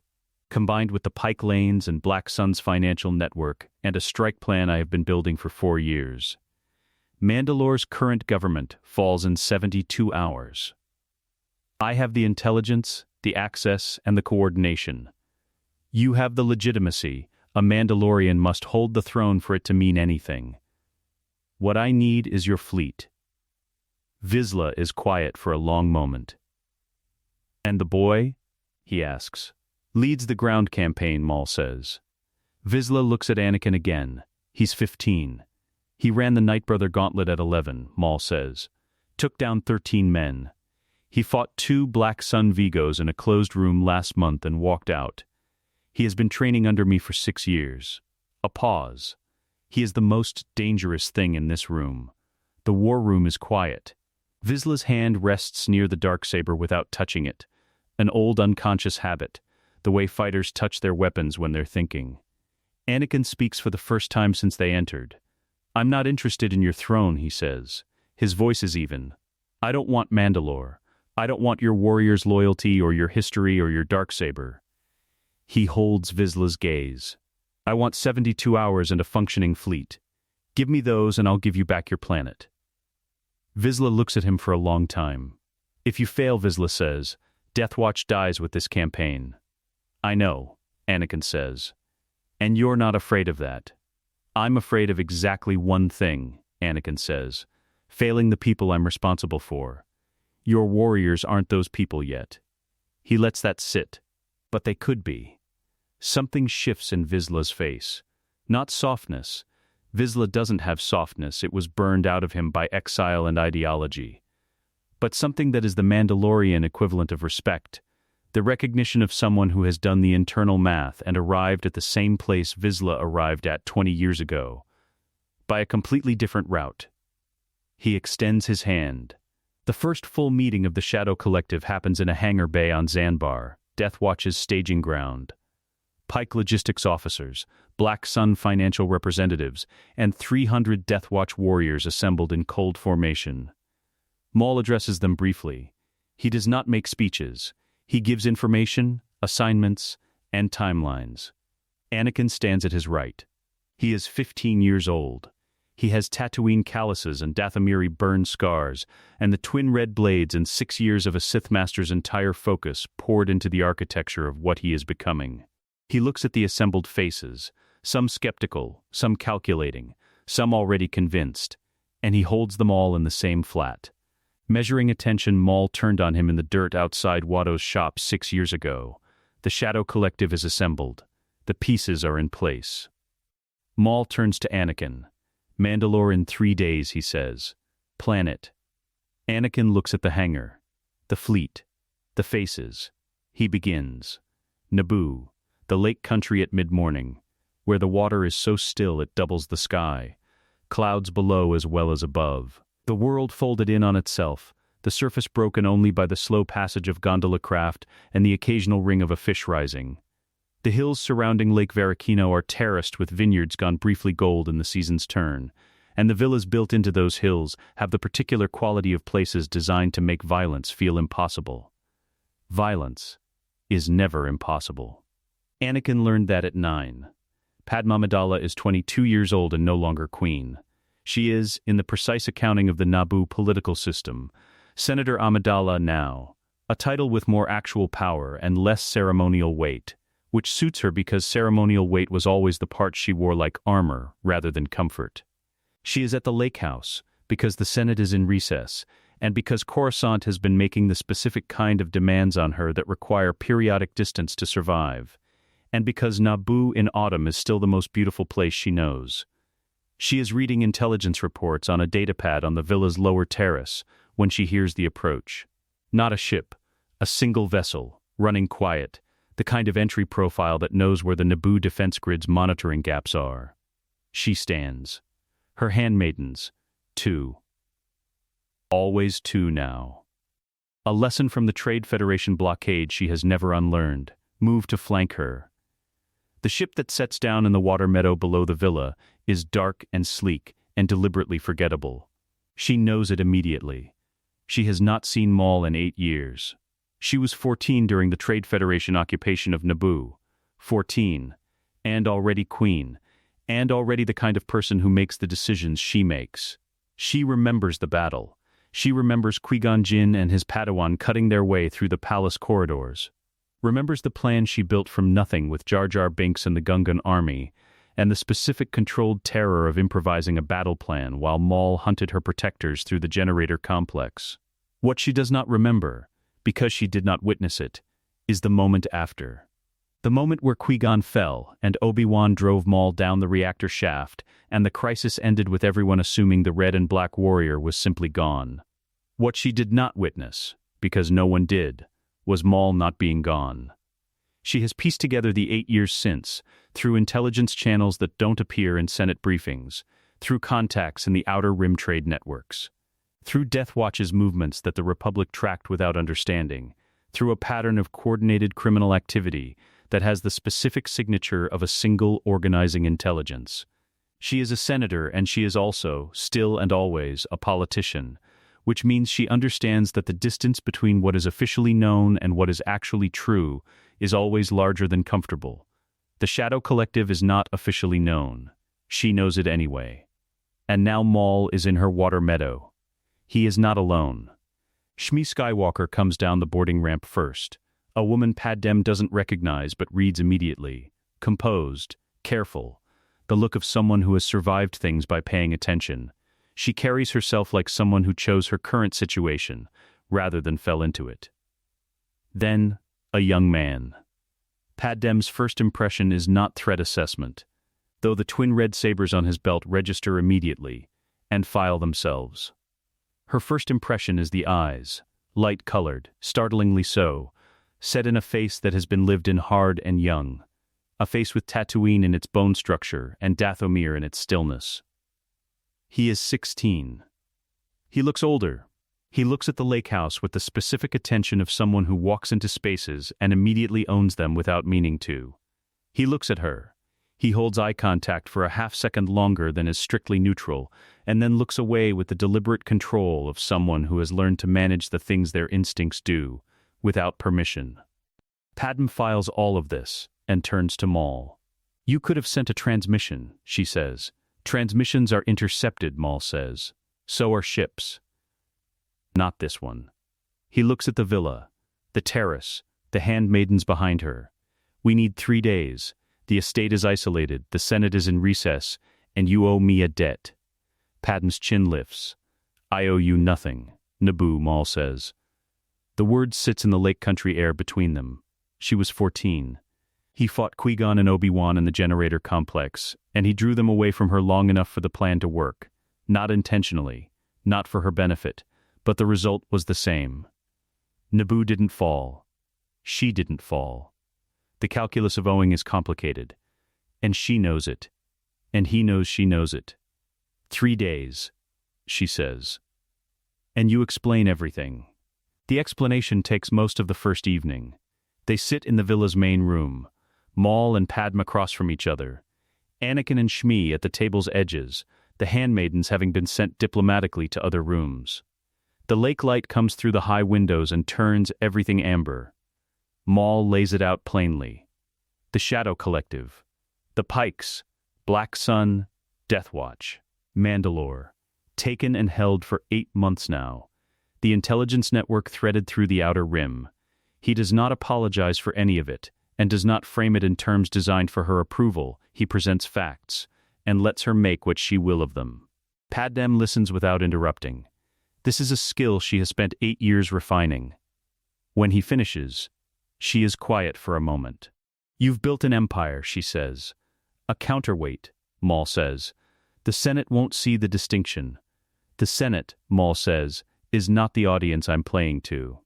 combined with the Pike Lanes and Black Sun's financial network and a strike plan I have been building for 4 years. Mandalore's current government falls in 72 hours. I have the intelligence, the access, and the coordination. You have the legitimacy. A Mandalorian must hold the throne for it to mean anything. What I need is your fleet. Vizsla is quiet for a long moment. And the boy? He asks. Leads the ground campaign, Maul says. Vizsla looks at Anakin again. He's 15. He ran the Night Brother Gauntlet at 11, Maul says. Took down 13 men. He fought 2 Black Sun Vigos in a closed room last month and walked out. He has been training under me for 6 years. A pause. He is the most dangerous thing in this room. The war room is quiet. Vizsla's hand rests near the darksaber without touching it. An old unconscious habit, the way fighters touch their weapons when they're thinking. Anakin speaks for the first time since they entered. I'm not interested in your throne, he says. His voice is even. I don't want Mandalore. I don't want your warrior's loyalty or your history or your darksaber. He holds Vizsla's gaze. I want 72 hours and a functioning fleet. Give me those and I'll give you back your planet. Vizsla looks at him for a long time. If you fail, Vizsla says, Death Watch dies with this campaign. I know, Anakin says. And you're not afraid of that. I'm afraid of exactly one thing, Anakin says. Failing the people I'm responsible for. Your warriors aren't those people yet. He lets that sit. But they could be. Something shifts in Vizsla's face. Not softness. Vizsla doesn't have softness, it was burned out of him by exile and ideology. But something that is the Mandalorian equivalent of respect. The recognition of someone who has done the internal math and arrived at the same place Vizsla arrived at 20 years ago. By a completely different route. He extends his hand. The first full meeting of the Shadow Collective happens in a hangar bay on Zanbar, Death Watch's staging ground. Pike logistics officers, Black Sun financial representatives, and 300 Death Watch warriors assembled in cold formation. Maul addresses them briefly. He does not make speeches. He gives information, assignments, and timelines. Anakin stands at his right. He is 15 years old. He has Tatooine calluses and Dathomiri burn scars, and the twin red blades and 6 years of a Sith Master's entire focus poured into the architecture of what he is becoming. He looks at the assembled faces, some skeptical, some calculating, some already convinced, and he holds them all in the same flat. Measuring attention, Maul turned on him in the dirt outside Watto's shop 6 years ago. The Shadow Collective is assembled. The pieces are in place. Maul turns to Anakin. Mandalore in 3 days, he says. Planet. Anakin looks at the hangar. The fleet. The faces. He begins. Naboo. The lake country at mid-morning, where the water is so still it doubles the sky, clouds below as well as above. The world folded in on itself, the surface broken only by the slow passage of gondola craft and the occasional ring of a fish rising. The hills surrounding Lake Varricino are terraced with vineyards gone briefly gold in the season's turn, and the villas built into those hills have the particular quality of places designed to make violence feel impossible. Violence is never impossible. Anakin learned that at 9. Padma Amidala is 22 years old and no longer queen. She is, in the precise accounting of the Naboo political system, Senator Amidala now, a title with more actual power and less ceremonial weight, which suits her because ceremonial weight was always the part she wore like armor rather than comfort. She is at the lake house because the Senate is in recess, and because Coruscant has been making the specific kind of demands on her that require periodic distance to survive. And because Naboo in autumn is still the most beautiful place she knows. She is reading intelligence reports on a datapad on the villa's lower terrace when she hears the approach. Not a ship, a single vessel, running quiet, the kind of entry profile that knows where the Naboo defense grid's monitoring gaps are. She stands. Her handmaidens, 2. Always 2 now. A lesson from the Trade Federation blockade she has never unlearned. Move to flank her. The ship that sets down in the water meadow below the villa is dark and sleek and deliberately forgettable. She knows it immediately. She has not seen Maul in 8 years. She was 14 during the Trade Federation occupation of Naboo. 14. And already queen. And already the kind of person who makes the decisions she makes. She remembers the battle. She remembers Qui-Gon Jinn and his Padawan cutting their way through the palace corridors. Remembers the plan she built from nothing with Jar Jar Binks and the Gungan army, and the specific controlled terror of improvising a battle plan while Maul hunted her protectors through the generator complex. What she does not remember, because she did not witness it, is the moment after. The moment where Qui-Gon fell and Obi-Wan drove Maul down the reactor shaft, and the crisis ended with everyone assuming the red and black warrior was simply gone. What she did not witness, because no one did, was Maul not being gone. She has pieced together the 8 years since, through intelligence channels that don't appear in Senate briefings, through contacts in the Outer Rim trade networks, through Death Watch's movements that the Republic tracked without understanding, through a pattern of coordinated criminal activity that has the specific signature of a single organizing intelligence. She is a senator, and she is also, still and always, a politician, which means she understands that the distance between what is officially known and what is actually true is always larger than comfortable. The Shadow Collective is not officially known. She knows it anyway. And now Maul is in her water meadow. He is not alone. Shmi Skywalker comes down the boarding ramp first. A woman Padme doesn't recognize but reads immediately. Composed, careful, the look of someone who has survived things by paying attention. She carries herself like someone who chose her current situation, rather than fell into it. Then, a young man. Padme's first impression is not threat assessment, though the twin red sabers on his belt register immediately, and file themselves. Her first impression is the eyes, light-colored, startlingly so, set in a face that has been lived in hard and young, a face with Tatooine in its bone structure and Dathomir in its stillness. He is 16. He looks older. He looks at the lake house with the specific attention of someone who walks into spaces and immediately owns them without meaning to. He looks at her. He holds eye contact for a half-second longer than is strictly neutral, and then looks away with the deliberate control of someone who has learned to manage the things their instincts do, without permission. Padme files all of this, and turns to Maul. "You could have sent a transmission," she says. "Transmissions are intercepted," Maul says. "So are ships." Not this one. He looks at the villa, the terrace, the handmaidens behind her. "We need 3 days. The estate is isolated, the Senate is in recess, and you owe me a debt." Padme's chin lifts. "I owe you nothing," Naboo, Maul says. The word sits in the lake country air between them. She was 14. He fought Qui-Gon and Obi-Wan in the generator complex, and he drew them away from her long enough for the plan to work. Not intentionally, not for her benefit, but the result was the same. Naboo didn't fall. She didn't fall. The calculus of owing is complicated, and she knows it, and he knows she knows it. 3 days, she says. And you explain everything. The explanation takes most of the first evening. They sit in the villa's main room, Maul and Padme across from each other, Anakin and Shmi at the table's edges, the handmaidens having been sent diplomatically to other rooms. The lake light comes through the high windows and turns everything amber. Maul lays it out plainly. The Shadow Collective. The Pikes. Black Sun. Death Watch. Mandalore. Taken and held for 8 months now. The intelligence network threaded through the Outer Rim. He does not apologize for any of it, and does not frame it in terms designed for her approval. He presents facts, and lets her make what she will of them. Padme listens without interrupting. This is a skill she has spent 8 years refining. When he finishes, she is quiet for a moment. "You've built an empire," she says. "A counterweight," Maul says. "The Senate won't see the distinction. The Senate," Maul says, "is not the audience I'm playing to."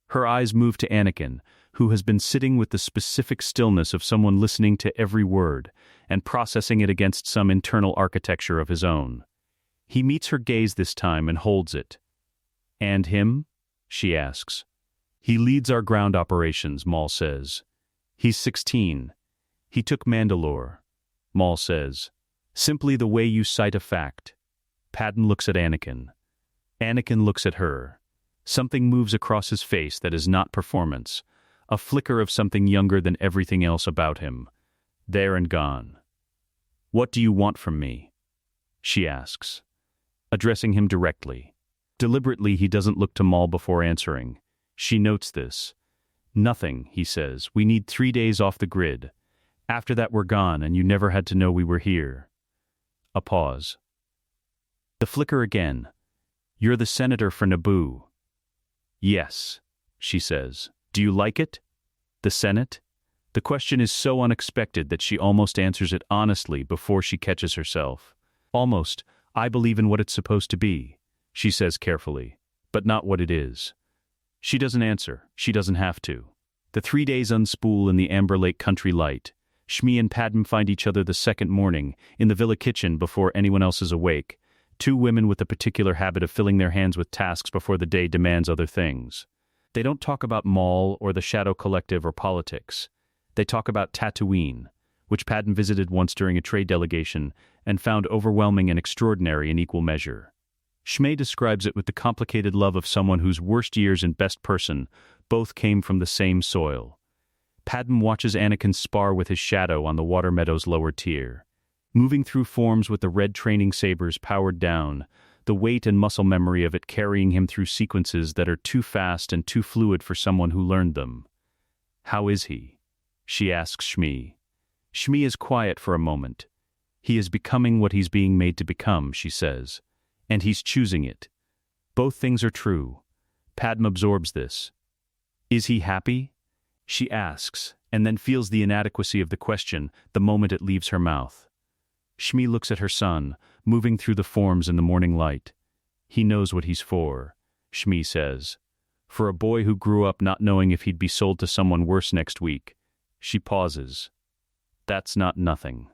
Her eyes move to Anakin, who has been sitting with the specific stillness of someone listening to every word and processing it against some internal architecture of his own. He meets her gaze this time and holds it. "And him?" she asks. He leads our ground operations, Maul says. He's 16. He took Mandalore, Maul says. Simply the way you cite a fact. Padme looks at Anakin. Anakin looks at her. Something moves across his face that is not performance, a flicker of something younger than everything else about him. There and gone. What do you want from me? She asks, addressing him directly. Deliberately, he doesn't look to Maul before answering. She notes this. Nothing, he says. We need 3 days off the grid. After that we're gone, and you never had to know we were here. A pause. The flicker again. You're the senator for Naboo. Yes, she says. Do you like it? The Senate? The question is so unexpected that she almost answers it honestly before she catches herself. Almost, I believe in what it's supposed to be, she says carefully, but not what it is. She doesn't answer. She doesn't have to. The 3 days unspool in the Amber Lake country light. Shmi and Padme find each other the second morning, in the villa kitchen before anyone else is awake. 2 women with a particular habit of filling their hands with tasks before the day demands other things. They don't talk about Maul or the Shadow Collective or politics. They talk about Tatooine, which Padme visited once during a trade delegation and found overwhelming and extraordinary in equal measure. Shmi describes it with the complicated love of someone whose worst years and best person both came from the same soil. Padme watches Anakin spar with his shadow on the Water Meadow's lower tier. Moving through forms with the red training sabers powered down, the weight and muscle memory of it carrying him through sequences that are too fast and too fluid for someone who learned them. How is he? She asks Shmi. Shmi is quiet for a moment. He is becoming what he's being made to become, she says. And he's choosing it. Both things are true. Padme absorbs this. Is he happy? She asks, and then feels the inadequacy of the question the moment it leaves her mouth. Shmi looks at her son, moving through the forms in the morning light. He knows what he's for, Shmi says. For a boy who grew up not knowing if he'd be sold to someone worse next week. She pauses. That's not nothing.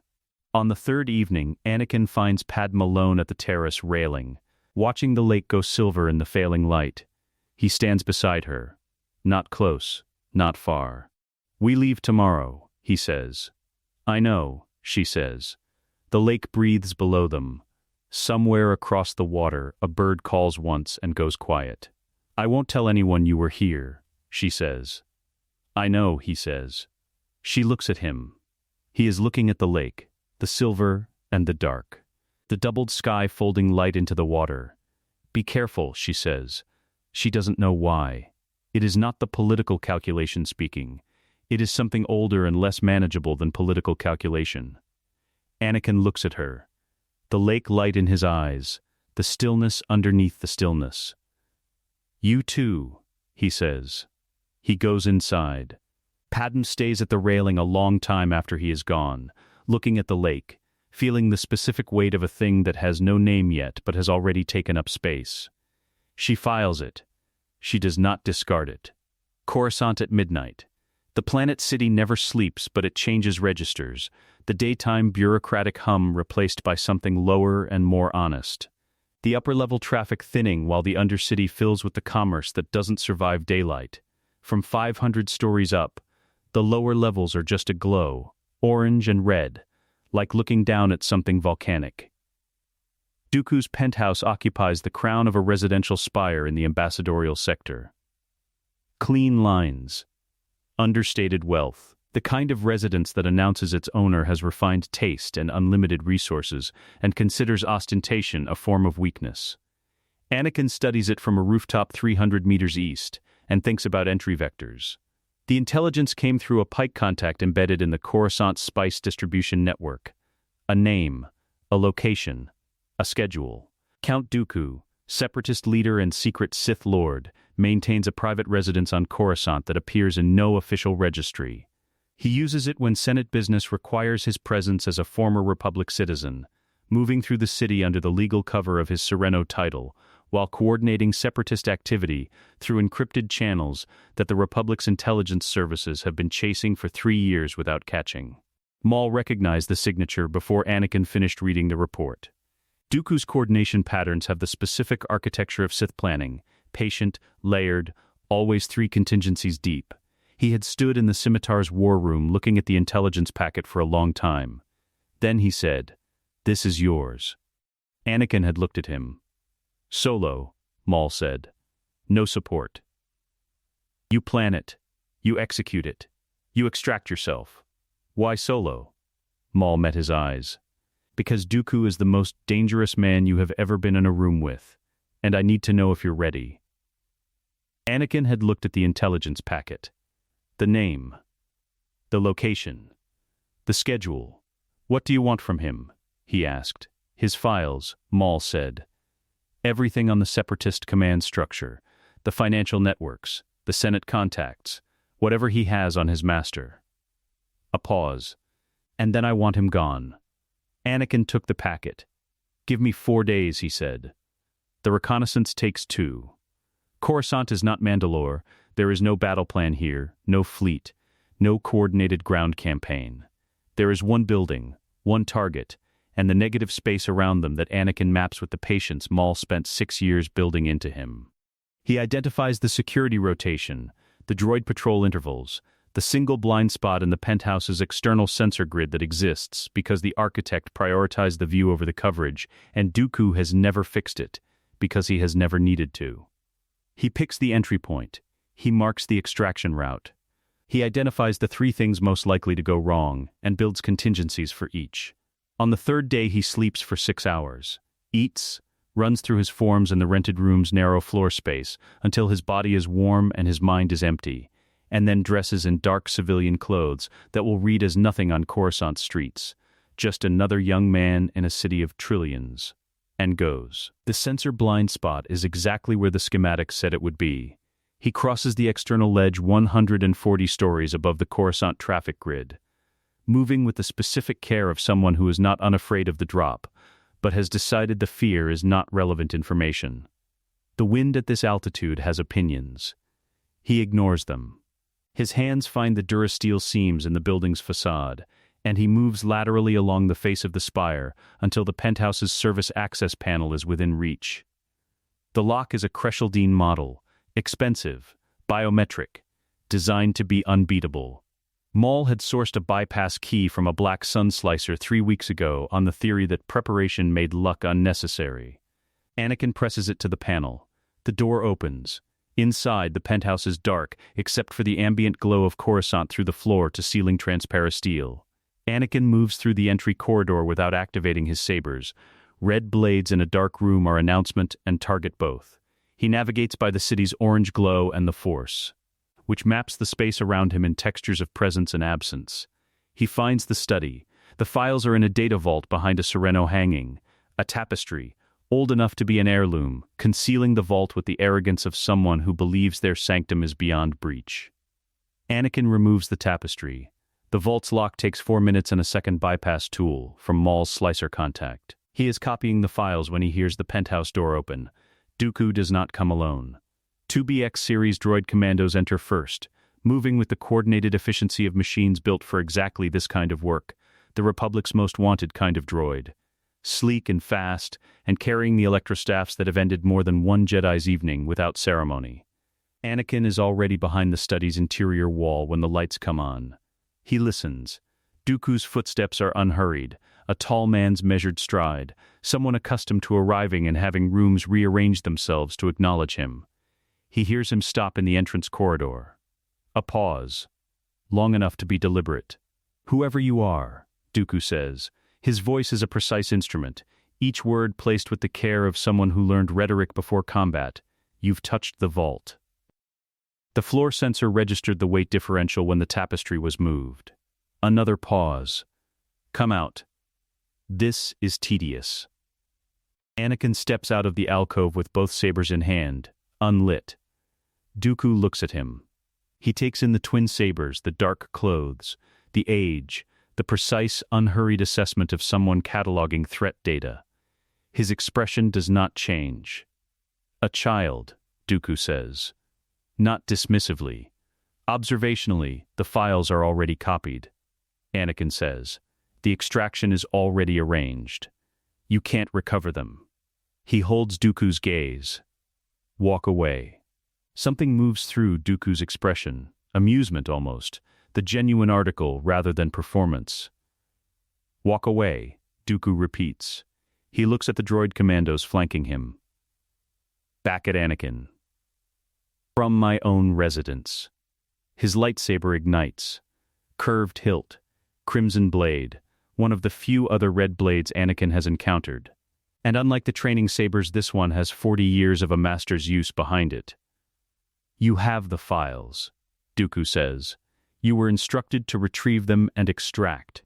On the third evening, Anakin finds Padme alone at the terrace railing, watching the lake go silver in the failing light. He stands beside her. Not close, not far. We leave tomorrow, he says. I know, she says. The lake breathes below them. Somewhere across the water, a bird calls once and goes quiet. I won't tell anyone you were here, she says. I know, he says. She looks at him. He is looking at the lake, the silver and the dark. The doubled sky folding light into the water. Be careful, she says. She doesn't know why. It is not the political calculation speaking. It is something older and less manageable than political calculation. Anakin looks at her. The lake light in his eyes, the stillness underneath the stillness. You too, he says. He goes inside. Padme stays at the railing a long time after he is gone, looking at the lake, feeling the specific weight of a thing that has no name yet but has already taken up space. She files it. She does not discard it. Coruscant at midnight. The planet city never sleeps, but it changes registers, the daytime bureaucratic hum replaced by something lower and more honest. The upper-level traffic thinning while the undercity fills with the commerce that doesn't survive daylight. From 500 stories up, the lower levels are just aglow, orange and red, like looking down at something volcanic. Dooku's penthouse occupies the crown of a residential spire in the ambassadorial sector. Clean lines. Understated wealth, the kind of residence that announces its owner has refined taste and unlimited resources and considers ostentation a form of weakness. Anakin studies it from a rooftop 300 meters east and thinks about entry vectors. The intelligence came through a pike contact embedded in the Coruscant spice distribution network. A name, a location, a schedule. Count Dooku, separatist leader and secret Sith Lord, maintains a private residence on Coruscant that appears in no official registry. He uses it when Senate business requires his presence as a former Republic citizen, moving through the city under the legal cover of his Sereno title, while coordinating separatist activity through encrypted channels that the Republic's intelligence services have been chasing for 3 years without catching. Maul recognized the signature before Anakin finished reading the report. Dooku's coordination patterns have the specific architecture of Sith planning, patient, layered, always 3 contingencies deep. He had stood in the scimitar's war room looking at the intelligence packet for a long time. Then he said, "This is yours." Anakin had looked at him. "Solo," Maul said. "No support. You plan it. You execute it. You extract yourself." "Why solo?" Maul met his eyes. "Because Dooku is the most dangerous man you have ever been in a room with, and I need to know if you're ready." Anakin had looked at the intelligence packet. The name. The location. The schedule. "What do you want from him?" he asked. "His files," Maul said. "Everything on the Separatist command structure, the financial networks, the Senate contacts, whatever he has on his master." A pause. "And then I want him gone." Anakin took the packet. "Give me 4 days," he said. "The reconnaissance takes 2. Coruscant is not Mandalore. There is no battle plan here, no fleet, no coordinated ground campaign. There is one building, one target, and the negative space around them that Anakin maps with the patience Maul spent 6 years building into him. He identifies the security rotation, the droid patrol intervals, the single blind spot in the penthouse's external sensor grid that exists because the architect prioritized the view over the coverage, and Dooku has never fixed it, because he has never needed to. He picks the entry point. He marks the extraction route. He identifies the 3 things most likely to go wrong, and builds contingencies for each. On the 3rd day he sleeps for 6 hours, eats, runs through his forms in the rented room's narrow floor space until his body is warm and his mind is empty, and then dresses in dark civilian clothes that will read as nothing on Coruscant streets, just another young man in a city of trillions, and goes. The sensor blind spot is exactly where the schematic said it would be. He crosses the external ledge 140 stories above the Coruscant traffic grid, moving with the specific care of someone who is not unafraid of the drop, but has decided the fear is not relevant information. The wind at this altitude has opinions. He ignores them. His hands find the durasteel seams in the building's facade, and he moves laterally along the face of the spire until the penthouse's service access panel is within reach. The lock is a Cresceldine model, expensive, biometric, designed to be unbeatable. Maul had sourced a bypass key from a black sun slicer 3 weeks ago on the theory that preparation made luck unnecessary. Anakin presses it to the panel. The door opens. Inside, the penthouse is dark, except for the ambient glow of Coruscant through the floor-to-ceiling transparasteel. Anakin moves through the entry corridor without activating his sabers. Red blades in a dark room are announcement and target both. He navigates by the city's orange glow and the Force, which maps the space around him in textures of presence and absence. He finds the study. The files are in a data vault behind a Sereno hanging, a tapestry, old enough to be an heirloom, concealing the vault with the arrogance of someone who believes their sanctum is beyond breach. Anakin removes the tapestry. The vault's lock takes 4 minutes and a second bypass tool from Maul's slicer contact. He is copying the files when he hears the penthouse door open. Dooku does not come alone. 2 BX series droid commandos enter first, moving with the coordinated efficiency of machines built for exactly this kind of work, the Republic's most wanted kind of droid. Sleek and fast, and carrying the electrostaffs that have ended more than one Jedi's evening without ceremony. Anakin is already behind the study's interior wall when the lights come on. He listens. Dooku's footsteps are unhurried, a tall man's measured stride, someone accustomed to arriving and having rooms rearrange themselves to acknowledge him. He hears him stop in the entrance corridor. A pause, long enough to be deliberate. "Whoever you are," Dooku says. His voice is a precise instrument, each word placed with the care of someone who learned rhetoric before combat. "You've touched the vault." The floor sensor registered the weight differential when the tapestry was moved. Another pause. "Come out. This is tedious." Anakin steps out of the alcove with both sabers in hand, unlit. Dooku looks at him. He takes in the twin sabers, the dark clothes, the age, the precise, unhurried assessment of someone cataloging threat data. His expression does not change. "A child," Dooku says. Not dismissively. "Observationally, the files are already copied," Anakin says. "The extraction is already arranged. You can't recover them." He holds Dooku's gaze. Walk away. Something moves through Dooku's expression, amusement almost, the genuine article rather than performance. Walk away, Dooku repeats. He looks at the droid commandos flanking him. Back at Anakin. From my own residence. His lightsaber ignites. Curved hilt, crimson blade, one of the few other red blades Anakin has encountered. And unlike the training sabers, this one has 40 years of a master's use behind it. You have the files, Dooku says. You were instructed to retrieve them and extract,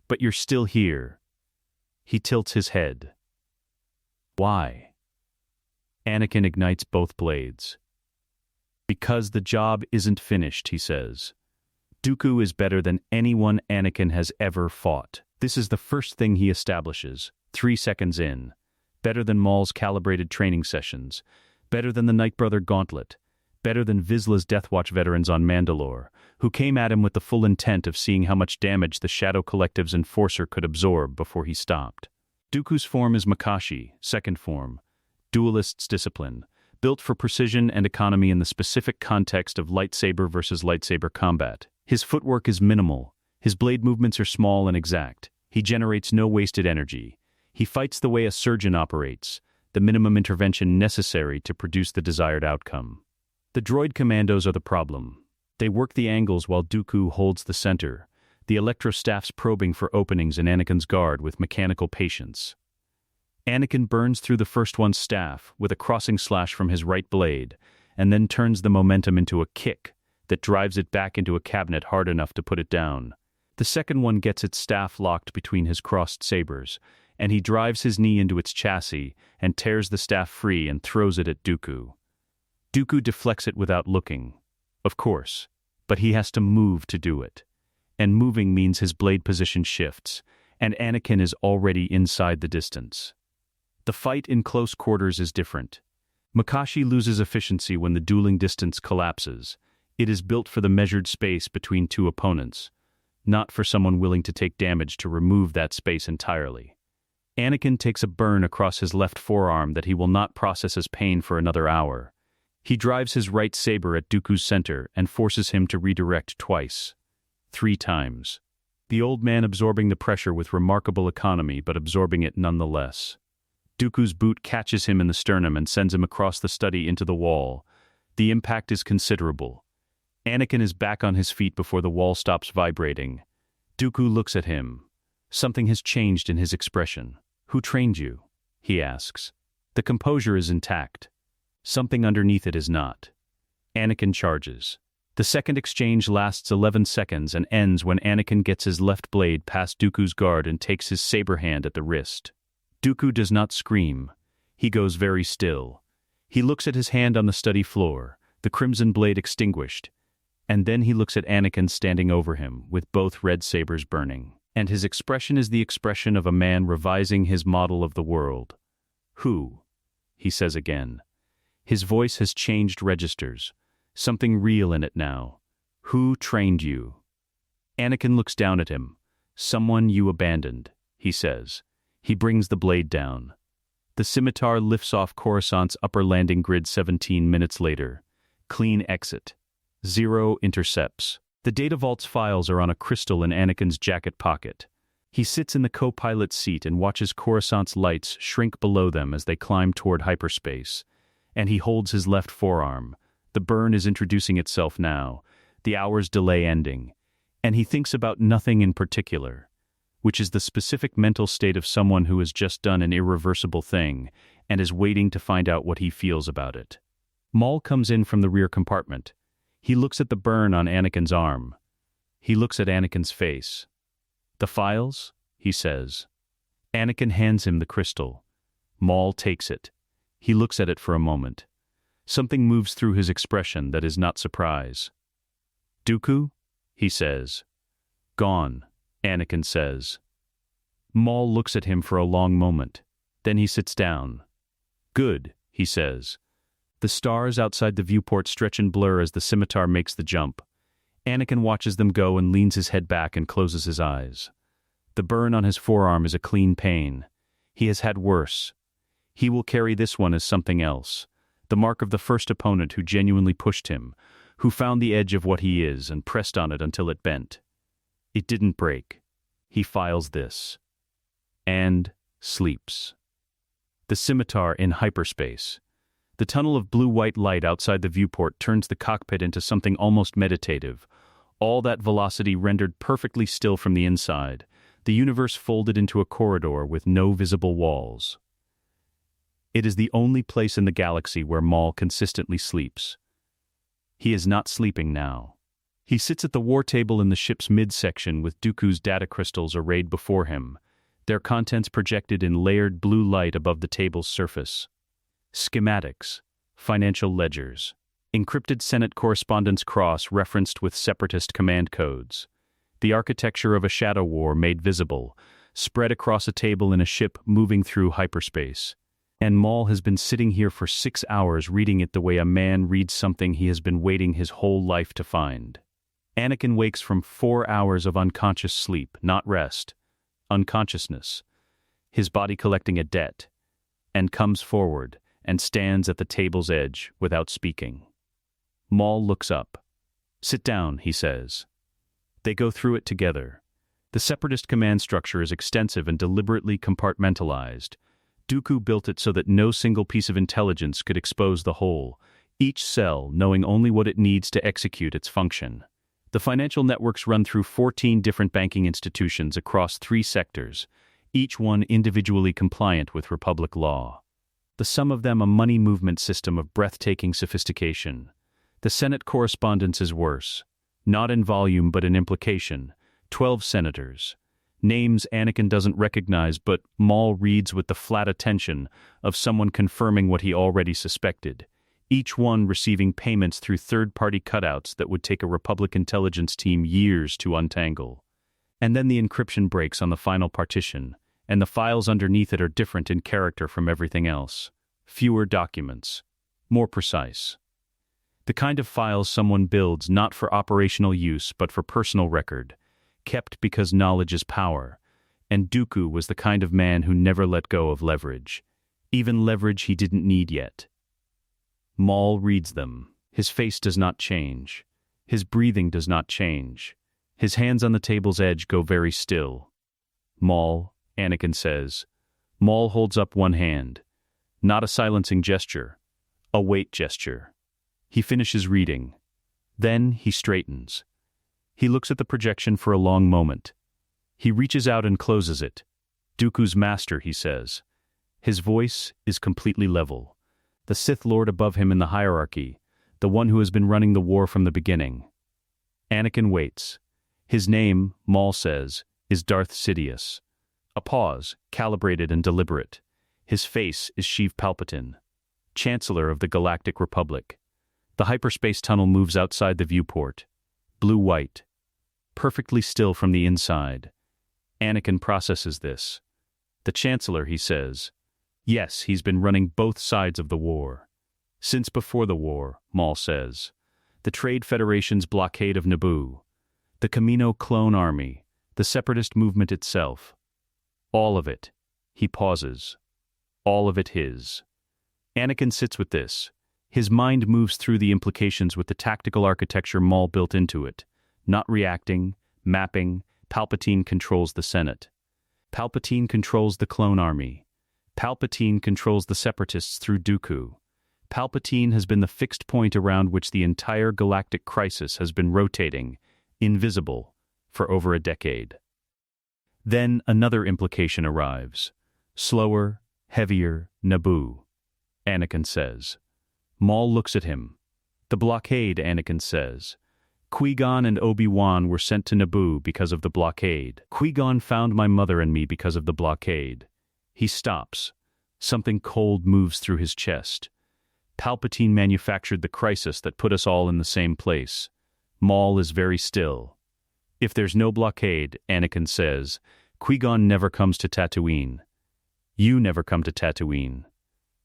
but you're still here. He tilts his head. Why? Anakin ignites both blades. Because the job isn't finished, he says. Dooku is better than anyone Anakin has ever fought. This is the first thing he establishes, 3 seconds in. Better than Maul's calibrated training sessions. Better than the Night Brother gauntlet. Better than Vizsla's Death Watch veterans on Mandalore, who came at him with the full intent of seeing how much damage the Shadow Collective's enforcer could absorb before he stopped. Dooku's form is Makashi, second form, duelist's discipline, built for precision and economy in the specific context of lightsaber versus lightsaber combat. His footwork is minimal, his blade movements are small and exact, he generates no wasted energy. He fights the way a surgeon operates, the minimum intervention necessary to produce the desired outcome. The droid commandos are the problem. They work the angles while Dooku holds the center, the electrostaffs probing for openings in Anakin's guard with mechanical patience. Anakin burns through the first one's staff with a crossing slash from his right blade, and then turns the momentum into a kick that drives it back into a cabinet hard enough to put it down. The second one gets its staff locked between his crossed sabers, and he drives his knee into its chassis and tears the staff free and throws it at Dooku. Dooku deflects it without looking, of course, but he has to move to do it. And moving means his blade position shifts, and Anakin is already inside the distance. The fight in close quarters is different. Makashi loses efficiency when the dueling distance collapses. It is built for the measured space between two opponents, not for someone willing to take damage to remove that space entirely. Anakin takes a burn across his left forearm that he will not process as pain for another hour. He drives his right saber at Dooku's center and forces him to redirect twice. 3 times. The old man absorbing the pressure with remarkable economy, but absorbing it nonetheless. Dooku's boot catches him in the sternum and sends him across the study into the wall. The impact is considerable. Anakin is back on his feet before the wall stops vibrating. Dooku looks at him. Something has changed in his expression. Who trained you? He asks. The composure is intact. Something underneath it is not. Anakin charges. The second exchange lasts 11 seconds and ends when Anakin gets his left blade past Dooku's guard and takes his saber hand at the wrist. Dooku does not scream. He goes very still. He looks at his hand on the study floor, the crimson blade extinguished, and then he looks at Anakin standing over him, with both red sabers burning. And his expression is the expression of a man revising his model of the world. Who? He says again. His voice has changed registers. Something real in it now. Who trained you? Anakin looks down at him. Someone you abandoned, he says. He brings the blade down. The scimitar lifts off Coruscant's upper landing grid 17 minutes later. Clean exit. 0 intercepts. The data vault's files are on a crystal in Anakin's jacket pocket. He sits in the co-pilot's seat and watches Coruscant's lights shrink below them as they climb toward hyperspace. And he holds his left forearm. The burn is introducing itself now, the hour's delay ending. And he thinks about nothing in particular, which is the specific mental state of someone who has just done an irreversible thing and is waiting to find out what he feels about it. Maul comes in from the rear compartment. He looks at the burn on Anakin's arm. He looks at Anakin's face. The files? He says. Anakin hands him the crystal. Maul takes it. He looks at it for a moment. Something moves through his expression that is not surprise. Dooku? He says. Gone, Anakin says. Maul looks at him for a long moment. Then he sits down. Good, he says. The stars outside the viewport stretch and blur as the scimitar makes the jump. Anakin watches them go and leans his head back and closes his eyes. The burn on his forearm is a clean pain. He has had worse. He will carry this one as something else. The mark of the first opponent who genuinely pushed him, who found the edge of what he is and pressed on it until it bent. It didn't break. He files this. And sleeps. The scimitar in hyperspace. The tunnel of blue-white light outside the viewport turns the cockpit into something almost meditative. All that velocity rendered perfectly still from the inside. The universe folded into a corridor with no visible walls. It is the only place in the galaxy where Maul consistently sleeps. He is not sleeping now. He sits at the war table in the ship's midsection with Dooku's data crystals arrayed before him, their contents projected in layered blue light above the table's surface. Schematics, financial ledgers, encrypted Senate correspondence cross-referenced with separatist command codes. The architecture of a shadow war made visible, spread across a table in a ship moving through hyperspace. And Maul has been sitting here for 6 hours reading it the way a man reads something he has been waiting his whole life to find. Anakin wakes from 4 hours of unconscious sleep, not rest, unconsciousness, his body collecting a debt, and comes forward and stands at the table's edge without speaking. Maul looks up. "Sit down," he says. They go through it together. The separatist command structure is extensive and deliberately compartmentalized. Dooku built it so that no single piece of intelligence could expose the whole, each cell knowing only what it needs to execute its function. The financial networks run through 14 different banking institutions across 3 sectors, each one individually compliant with Republic law. The sum of them a money movement system of breathtaking sophistication. The Senate correspondence is worse, not in volume but in implication. 12 senators. Names Anakin doesn't recognize, but Maul reads with the flat attention of someone confirming what he already suspected, each one receiving payments through third-party cutouts that would take a Republic intelligence team years to untangle. And then the encryption breaks on the final partition, and the files underneath it are different in character from everything else. Fewer documents. More precise. The kind of files someone builds not for operational use but for personal record, kept because knowledge is power, and Dooku was the kind of man who never let go of leverage, even leverage he didn't need yet. Maul reads them. His face does not change. His breathing does not change. His hands on the table's edge go very still. "Maul," Anakin says. Maul holds up one hand. Not a silencing gesture, a wait gesture. He finishes reading. Then he straightens. He looks at the projection for a long moment. He reaches out and closes it. "Dooku's master," he says. His voice is completely level. The Sith Lord above him in the hierarchy, the one who has been running the war from the beginning. Anakin waits. His name, Maul says, is Darth Sidious. A pause, calibrated and deliberate. His face is Sheev Palpatine, Chancellor of the Galactic Republic. The hyperspace tunnel moves outside the viewport. Blue-white. Perfectly still from the inside. Anakin processes this. The Chancellor, he says. Yes, he's been running both sides of the war. Since before the war, Maul says. The Trade Federation's blockade of Naboo. The Kamino clone army. The separatist movement itself. All of it. He pauses. All of it his. Anakin sits with this. His mind moves through the implications with the tactical architecture Maul built into it. Not reacting, mapping, Palpatine controls the Senate. Palpatine controls the clone army. Palpatine controls the separatists through Dooku. Palpatine has been the fixed point around which the entire galactic crisis has been rotating, invisible, for over a decade. Then another implication arrives. Slower, heavier, Naboo. Anakin says. Maul looks at him. The blockade, Anakin says. Qui-Gon and Obi-Wan were sent to Naboo because of the blockade. Qui-Gon found my mother and me because of the blockade. He stops. Something cold moves through his chest. Palpatine manufactured the crisis that put us all in the same place. Maul is very still. If there's no blockade, Anakin says, Qui-Gon never comes to Tatooine. You never come to Tatooine.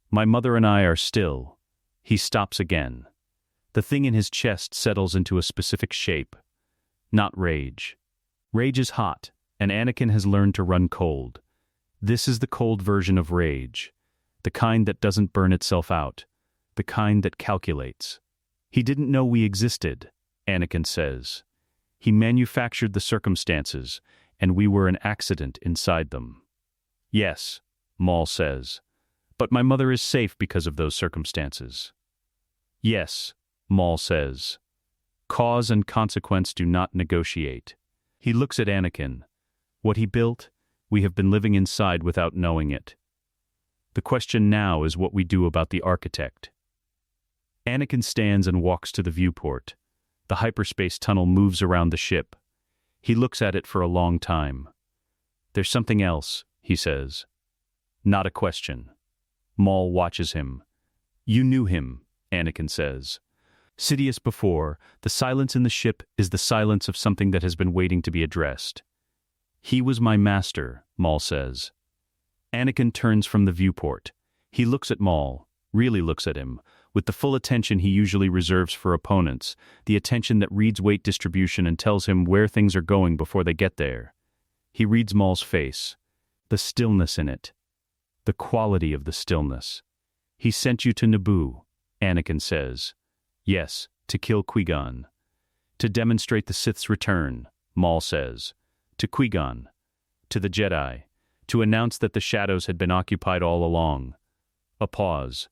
My mother and I are still. He stops again. The thing in his chest settles into a specific shape. Not rage. Rage is hot, and Anakin has learned to run cold. This is the cold version of rage. The kind that doesn't burn itself out. the kind that calculates. He didn't know we existed, Anakin says. He manufactured the circumstances, and we were an accident inside them. Yes, Maul says, but my mother is safe because of those circumstances. Yes, Maul says. Cause and consequence do not negotiate. He looks at Anakin. What he built, we have been living inside without knowing it. The question now is what we do about the architect. Anakin stands and walks to the viewport. The hyperspace tunnel moves around the ship. He looks at it for a long time. There's something else, he says. Not a question. Maul watches him. You knew him, Anakin says. Sidious before, the silence in the ship is the silence of something that has been waiting to be addressed. He was my master, Maul says. Anakin turns from the viewport. He looks at Maul, really looks at him, with the full attention he usually reserves for opponents, the attention that reads weight distribution and tells him where things are going before they get there. He reads Maul's face, the stillness in it, the quality of the stillness. He sent you to Naboo, Anakin says. Yes, to kill Qui-Gon. To demonstrate the Sith's return, Maul says. To Qui-Gon. To the Jedi. To announce that the shadows had been occupied all along. A pause.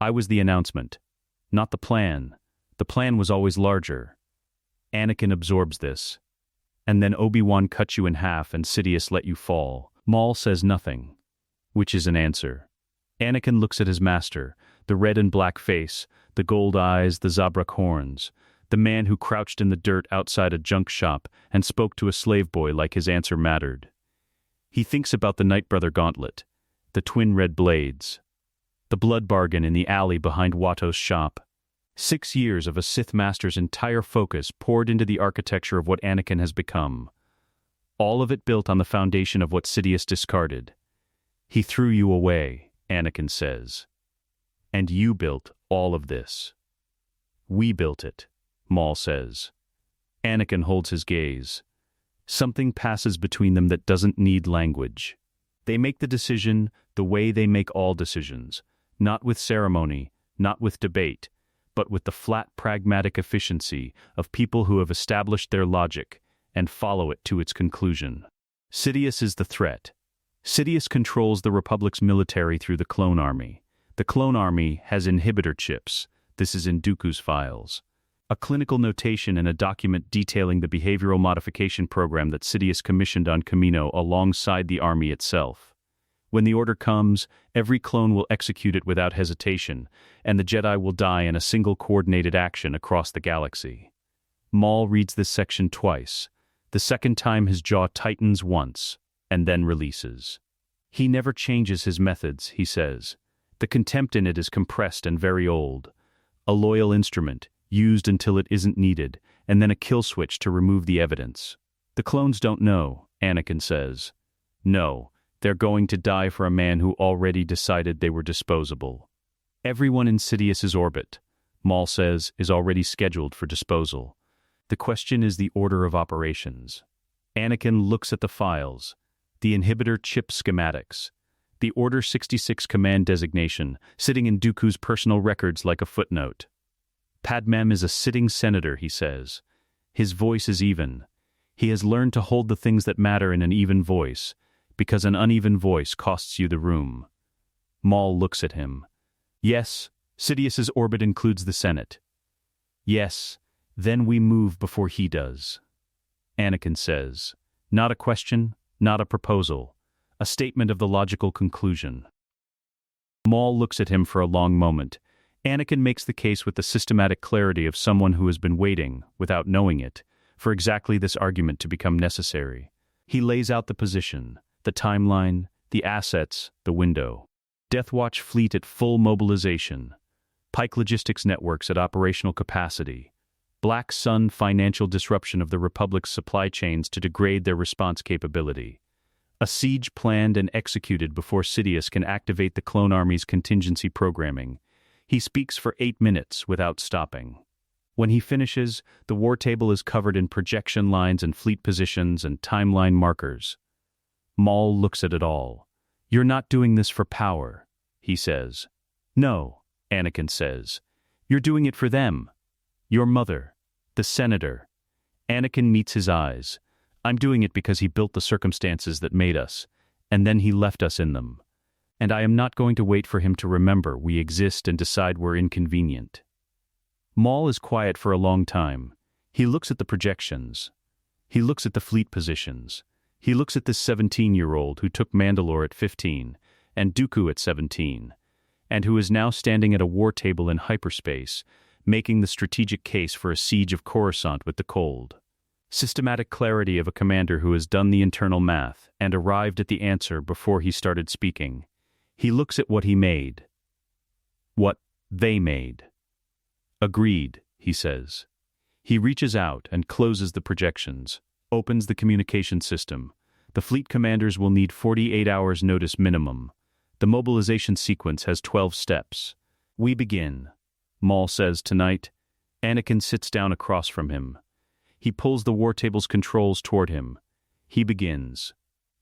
I was the announcement, not the plan. The plan was always larger. Anakin absorbs this. And then Obi-Wan cut you in half and Sidious let you fall. Maul says nothing, which is an answer. Anakin looks at his master, the red and black face, the gold eyes, the Zabrak horns, the man who crouched in the dirt outside a junk shop and spoke to a slave boy like his answer mattered. He thinks about the Nightbrother gauntlet, the twin red blades, the blood bargain in the alley behind Watto's shop. 6 years of a Sith Master's entire focus poured into the architecture of what Anakin has become. All of it built on the foundation of what Sidious discarded. He threw you away, Anakin says. And you built all of this. We built it, Maul says. Anakin holds his gaze. Something passes between them that doesn't need language. They make the decision the way they make all decisions, not with ceremony, not with debate, but with the flat pragmatic efficiency of people who have established their logic and follow it to its conclusion. Sidious is the threat. Sidious controls the Republic's military through the clone army. The clone army has inhibitor chips. This is in Dooku's files. A clinical notation in a document detailing the behavioral modification program that Sidious commissioned on Kamino alongside the army itself. When the order comes, every clone will execute it without hesitation, and the Jedi will die in a single coordinated action across the galaxy. Maul reads this section twice. The second time his jaw tightens once, and then releases. He never changes his methods, he says. The contempt in it is compressed and very old. A loyal instrument, used until it isn't needed, and then a kill switch to remove the evidence. The clones don't know, Anakin says. No, they're going to die for a man who already decided they were disposable. Everyone in Sidious's orbit, Maul says, is already scheduled for disposal. The question is the order of operations. Anakin looks at the files, the inhibitor chip schematics, the Order 66 command designation sitting in Dooku's personal records like a footnote. Padmem is a sitting senator, he says. His voice is even. He has learned to hold the things that matter in an even voice, because an uneven voice costs you the room. Maul looks at him. Yes, Sidious's orbit includes the Senate. Yes, then we move before he does. Anakin says, not a question, not a proposal, a statement of the logical conclusion. Maul looks at him for a long moment. Anakin makes the case with the systematic clarity of someone who has been waiting, without knowing it, for exactly this argument to become necessary. He lays out the position, the timeline, the assets, the window. Death Watch fleet at full mobilization. Pike Logistics networks at operational capacity. Black Sun financial disruption of the Republic's supply chains to degrade their response capability. A siege planned and executed before Sidious can activate the clone army's contingency programming. He speaks for 8 minutes without stopping. When he finishes, the war table is covered in projection lines and fleet positions and timeline markers. Maul looks at it all. You're not doing this for power, he says. No, Anakin says. "You're doing it for them. Your mother, the senator." Anakin meets his eyes. "I'm doing it because he built the circumstances that made us, and then he left us in them. And I am not going to wait for him to remember we exist and decide we're inconvenient." Maul is quiet for a long time. He looks at the projections. He looks at the fleet positions. He looks at this 17-year-old who took Mandalore at 15, and Dooku at 17, and who is now standing at a war table in hyperspace, making the strategic case for a siege of Coruscant with the cold. Systematic clarity of a commander who has done the internal math and arrived at the answer before he started speaking. He looks at what he made. What they made. "Agreed," he says. He reaches out and closes the projections, opens the communication system. The fleet commanders will need 48 hours notice minimum. The mobilization sequence has 12 steps. "We begin," Maul says tonight. Anakin sits down across from him. He pulls the war table's controls toward him. He begins.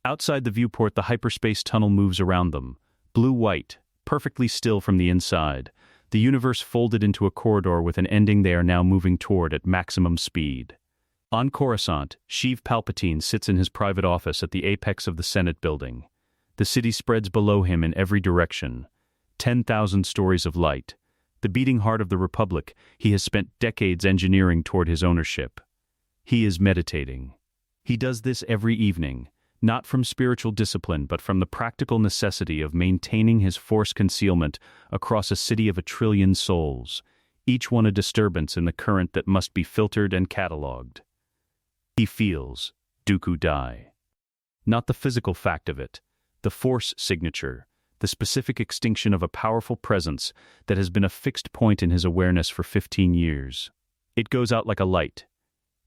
Outside the viewport, the hyperspace tunnel moves around them. Blue-white, perfectly still from the inside. The universe folded into a corridor with an ending they are now moving toward at maximum speed. On Coruscant, Sheev Palpatine sits in his private office at the apex of the Senate building. The city spreads below him in every direction. 10,000 stories of light. The beating heart of the Republic he has spent decades engineering toward his ownership. He is meditating. He does this every evening, not from spiritual discipline but from the practical necessity of maintaining his force concealment across a city of 1 trillion souls, each one a disturbance in the current that must be filtered and catalogued. He feels Dooku die. Not the physical fact of it, the force signature, the specific extinction of a powerful presence that has been a fixed point in his awareness for 15 years. It goes out like a light.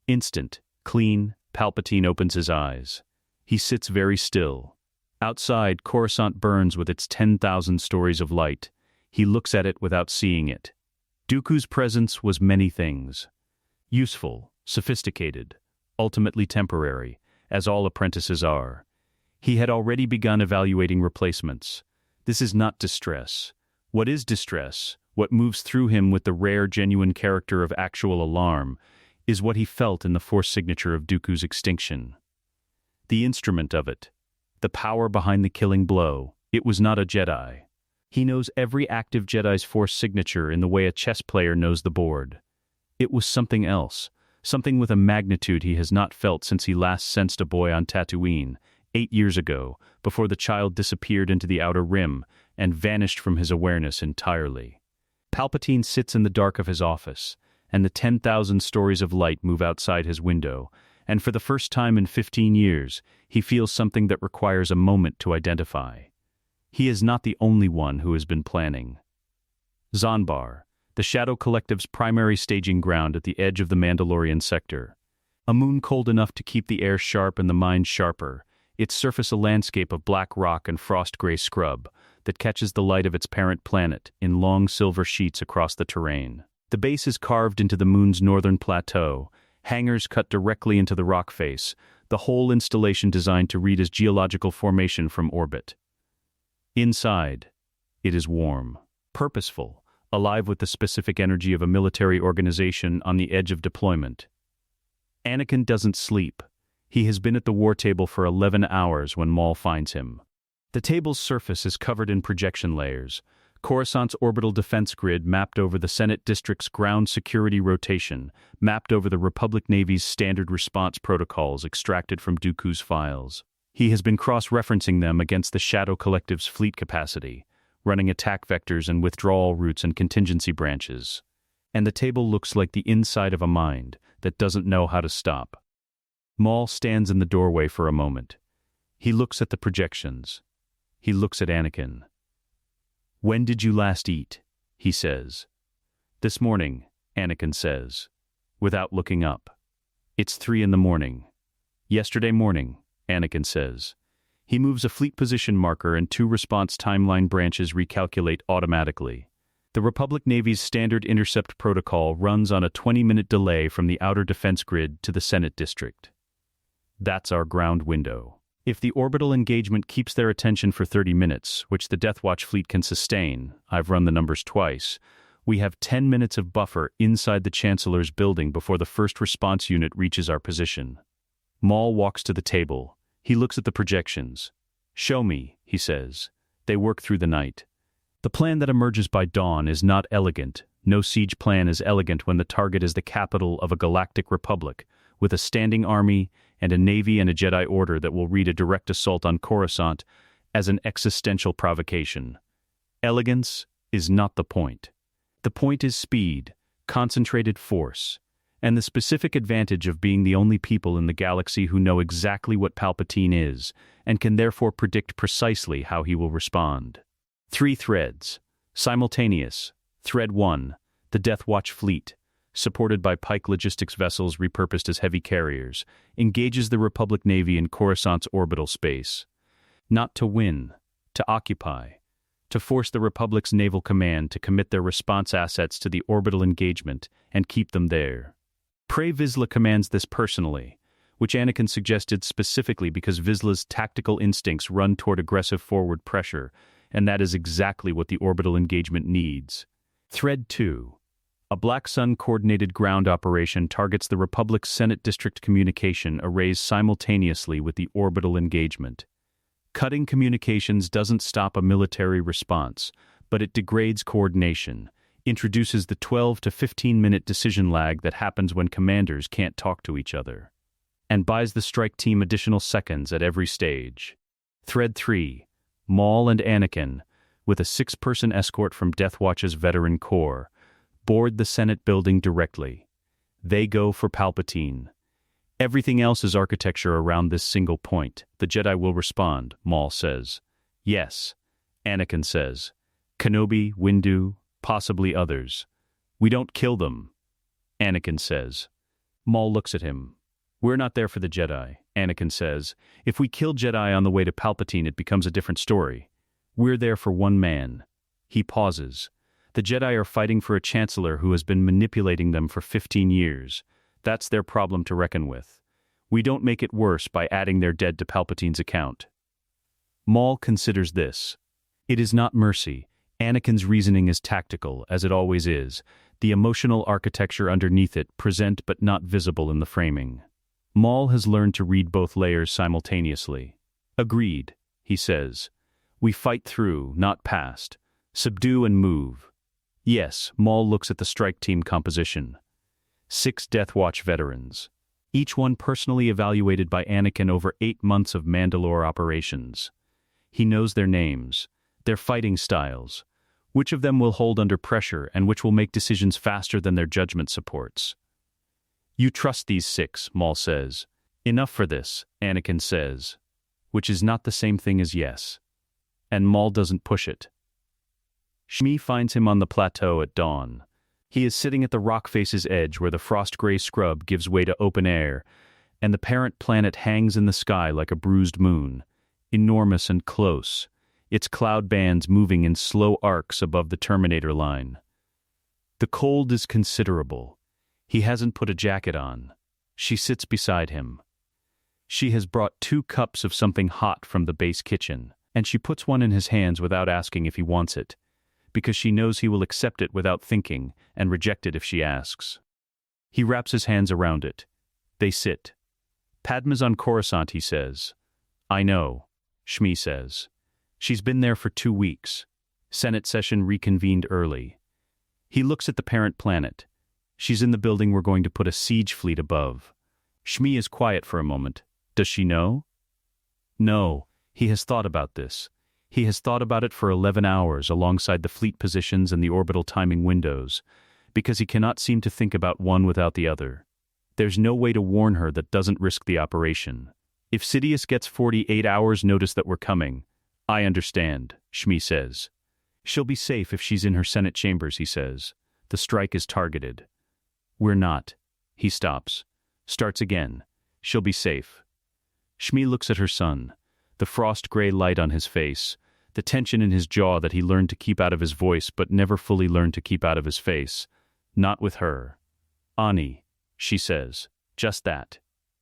Instant, clean, Palpatine opens his eyes. He sits very still. Outside, Coruscant burns with its 10,000 stories of light. He looks at it without seeing it. Dooku's presence was many things. Useful, sophisticated, ultimately temporary, as all apprentices are. He had already begun evaluating replacements. This is not distress. What is distress, what moves through him with the rare, genuine character of actual alarm, is what he felt in the force signature of Dooku's extinction. The instrument of it, the power behind the killing blow, it was not a Jedi. He knows every active Jedi's force signature in the way a chess player knows the board. It was something else, something with a magnitude he has not felt since he last sensed a boy on Tatooine, 8 years ago, before the child disappeared into the Outer Rim and vanished from his awareness entirely. Palpatine sits in the dark of his office, and the 10,000 stories of light move outside his window, and for the first time in 15 years, he feels something that requires a moment to identify. He is not the only one who has been planning. Zonbar, the Shadow Collective's primary staging ground at the edge of the Mandalorian sector. A moon cold enough to keep the air sharp and the mind sharper, its surface a landscape of black rock and frost-gray scrub that catches the light of its parent planet in long silver sheets across the terrain. The base is carved into the moon's northern plateau, hangars cut directly into the rock face, the whole installation designed to read as geological formation from orbit. Inside, it is warm, purposeful, alive with the specific energy of a military organization on the edge of deployment. Anakin doesn't sleep. He has been at the war table for 11 hours when Maul finds him. The table's surface is covered in projection layers, Coruscant's orbital defense grid mapped over the Senate District's ground security rotation, mapped over the Republic Navy's standard response protocols extracted from Dooku's files. He has been cross-referencing them against the Shadow Collective's fleet capacity, running attack vectors and withdrawal routes and contingency branches. And the table looks like the inside of a mind that doesn't know how to stop. Maul stands in the doorway for a moment. He looks at the projections. He looks at Anakin. "When did you last eat?" he says. "This morning," Anakin says, without looking up. "It's 3 a.m. "Yesterday morning," Anakin says. He moves a fleet position marker and 2 response timeline branches recalculate automatically. The Republic Navy's standard intercept protocol runs on a 20-minute delay from the outer defense grid to the Senate District. That's our ground window. If the orbital engagement keeps their attention for 30 minutes, which the Death Watch fleet can sustain, I've run the numbers twice, we have 10 minutes of buffer inside the Chancellor's building before the first response unit reaches our position. Maul walks to the table. He looks at the projections. "Show me," he says. They work through the night. The plan that emerges by dawn is not elegant. No siege plan is elegant when the target is the capital of a galactic republic, with a standing army and a navy and a Jedi Order that will read a direct assault on Coruscant as an existential provocation. Elegance is not the point. The point is speed, concentrated force, and the specific advantage of being the only people in the galaxy who know exactly what Palpatine is, and can therefore predict precisely how he will respond. 3 threads. Simultaneous. Thread 1. The Death Watch fleet, supported by Pike logistics vessels repurposed as heavy carriers, engages the Republic Navy in Coruscant's orbital space. Not to win, to occupy, to force the Republic's naval command to commit their response assets to the orbital engagement and keep them there. Pre Vizsla commands this personally, which Anakin suggested specifically because Vizsla's tactical instincts run toward aggressive forward pressure, and that is exactly what the orbital engagement needs. Thread 2. A Black Sun-coordinated ground operation targets the Republic's Senate District communication arrays simultaneously with the orbital engagement. Cutting communications doesn't stop a military response, but it degrades coordination, introduces the 12 to 15-minute decision lag that happens when commanders can't talk to each other, and buys the strike team additional seconds at every stage. Thread 3. Maul and Anakin, with a 6-person escort from Death Watch's veteran corps, board the Senate building directly. They go for Palpatine. Everything else is architecture around this single point. The Jedi will respond, Maul says. Yes, Anakin says. Kenobi, Windu, possibly others. We don't kill them, Anakin says. Maul looks at him. We're not there for the Jedi, Anakin says. If we kill Jedi on the way to Palpatine, it becomes a different story. We're there for one man. He pauses. The Jedi are fighting for a chancellor who has been manipulating them for 15 years. That's their problem to reckon with. We don't make it worse by adding their dead to Palpatine's account. Maul considers this. It is not mercy. Anakin's reasoning is tactical, as it always is. The emotional architecture underneath it present but not visible in the framing. Maul has learned to read both layers simultaneously. Agreed, he says. We fight through, not past. Subdue and move. Yes, Maul looks at the strike team composition. 6 Death Watch veterans. Each one personally evaluated by Anakin over 8 months of Mandalore operations. He knows their names, their fighting styles, which of them will hold under pressure and which will make decisions faster than their judgment supports. You trust these 6, Maul says. Enough for this, Anakin says, which is not the same thing as yes. And Maul doesn't push it. Shmi finds him on the plateau at dawn. He is sitting at the rock face's edge where the frost-gray scrub gives way to open air, and the parent planet hangs in the sky like a bruised moon, enormous and close, its cloud bands moving in slow arcs above the Terminator line. The cold is considerable. He hasn't put a jacket on. She sits beside him. She has brought 2 cups of something hot from the base kitchen, and she puts one in his hands without asking if he wants it, because she knows he will accept it without thinking and reject it if she asks. He wraps his hands around it. They sit. Padma's on Coruscant, he says. I know, Shmi says. She's been there for 2 weeks. Senate session reconvened early. He looks at the parent planet. She's in the building we're going to put a siege fleet above. Shmi is quiet for a moment. Does she know? No, he has thought about this. He has thought about it for 11 hours alongside the fleet positions and the orbital timing windows, because he cannot seem to think about one without the other. There's no way to warn her that doesn't risk the operation. If Sidious gets 48 hours notice that we're coming, I understand, Shmi says. She'll be safe if she's in her Senate chambers, he says. The strike is targeted. We're not. He stops. Starts again. She'll be safe. Shmi looks at her son, the frost-gray light on his face, the tension in his jaw that he learned to keep out of his voice but never fully learned to keep out of his face. Not with her. Ani, she says. Just that.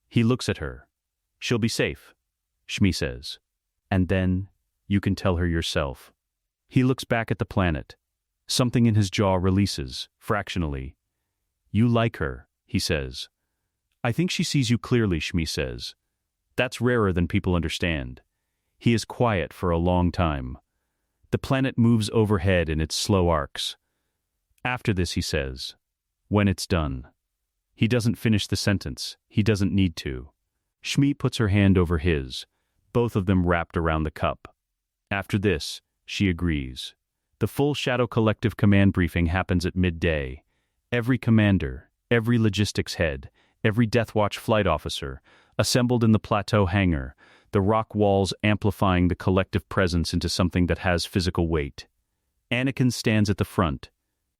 He looks at her. She'll be safe. Shmi says. And then, you can tell her yourself. He looks back at the planet. Something in his jaw releases, fractionally. You like her, he says. I think she sees you clearly, Shmi says. That's rarer than people understand. He is quiet for a long time. The planet moves overhead in its slow arcs. After this, he says, when it's done. He doesn't finish the sentence. He doesn't need to. Shmi puts her hand over his, both of them wrapped around the cup. After this, she agrees. The full Shadow Collective command briefing happens at midday. Every commander, every logistics head, every Death Watch flight officer, assembled in the plateau hangar, the rock walls amplifying the collective presence into something that has physical weight. Anakin stands at the front.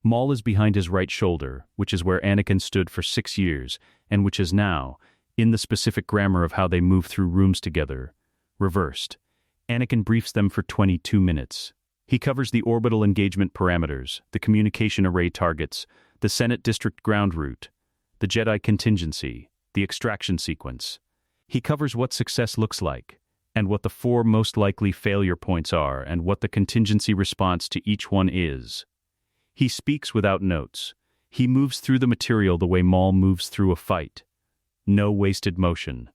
Maul is behind his right shoulder, which is where Anakin stood for 6 years, and which is now, in the specific grammar of how they move through rooms together, reversed. Anakin briefs them for 22 minutes. He covers the orbital engagement parameters, the communication array targets, the Senate District ground route, the Jedi contingency, the extraction sequence. He covers what success looks like, and what the 4 most likely failure points are, and what the contingency response to each one is. He speaks without notes. He moves through the material the way Maul moves through a fight. No wasted motion.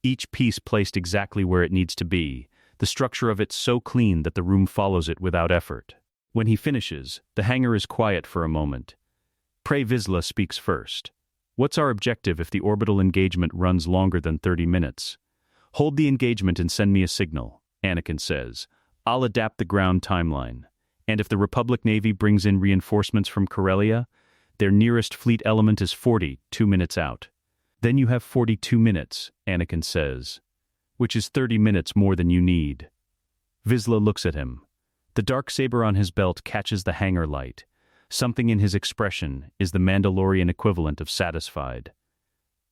Each piece placed exactly where it needs to be, the structure of it so clean that the room follows it without effort. When he finishes, the hangar is quiet for a moment. Pre Vizsla speaks first. What's our objective if the orbital engagement runs longer than 30 minutes? Hold the engagement and send me a signal, Anakin says. I'll adapt the ground timeline. And if the Republic Navy brings in reinforcements from Corellia, their nearest fleet element is 42 minutes out. Then you have 42 minutes, Anakin says, which is 30 minutes more than you need. Vizsla looks at him. The darksaber on his belt catches the hangar light. Something in his expression is the Mandalorian equivalent of satisfied.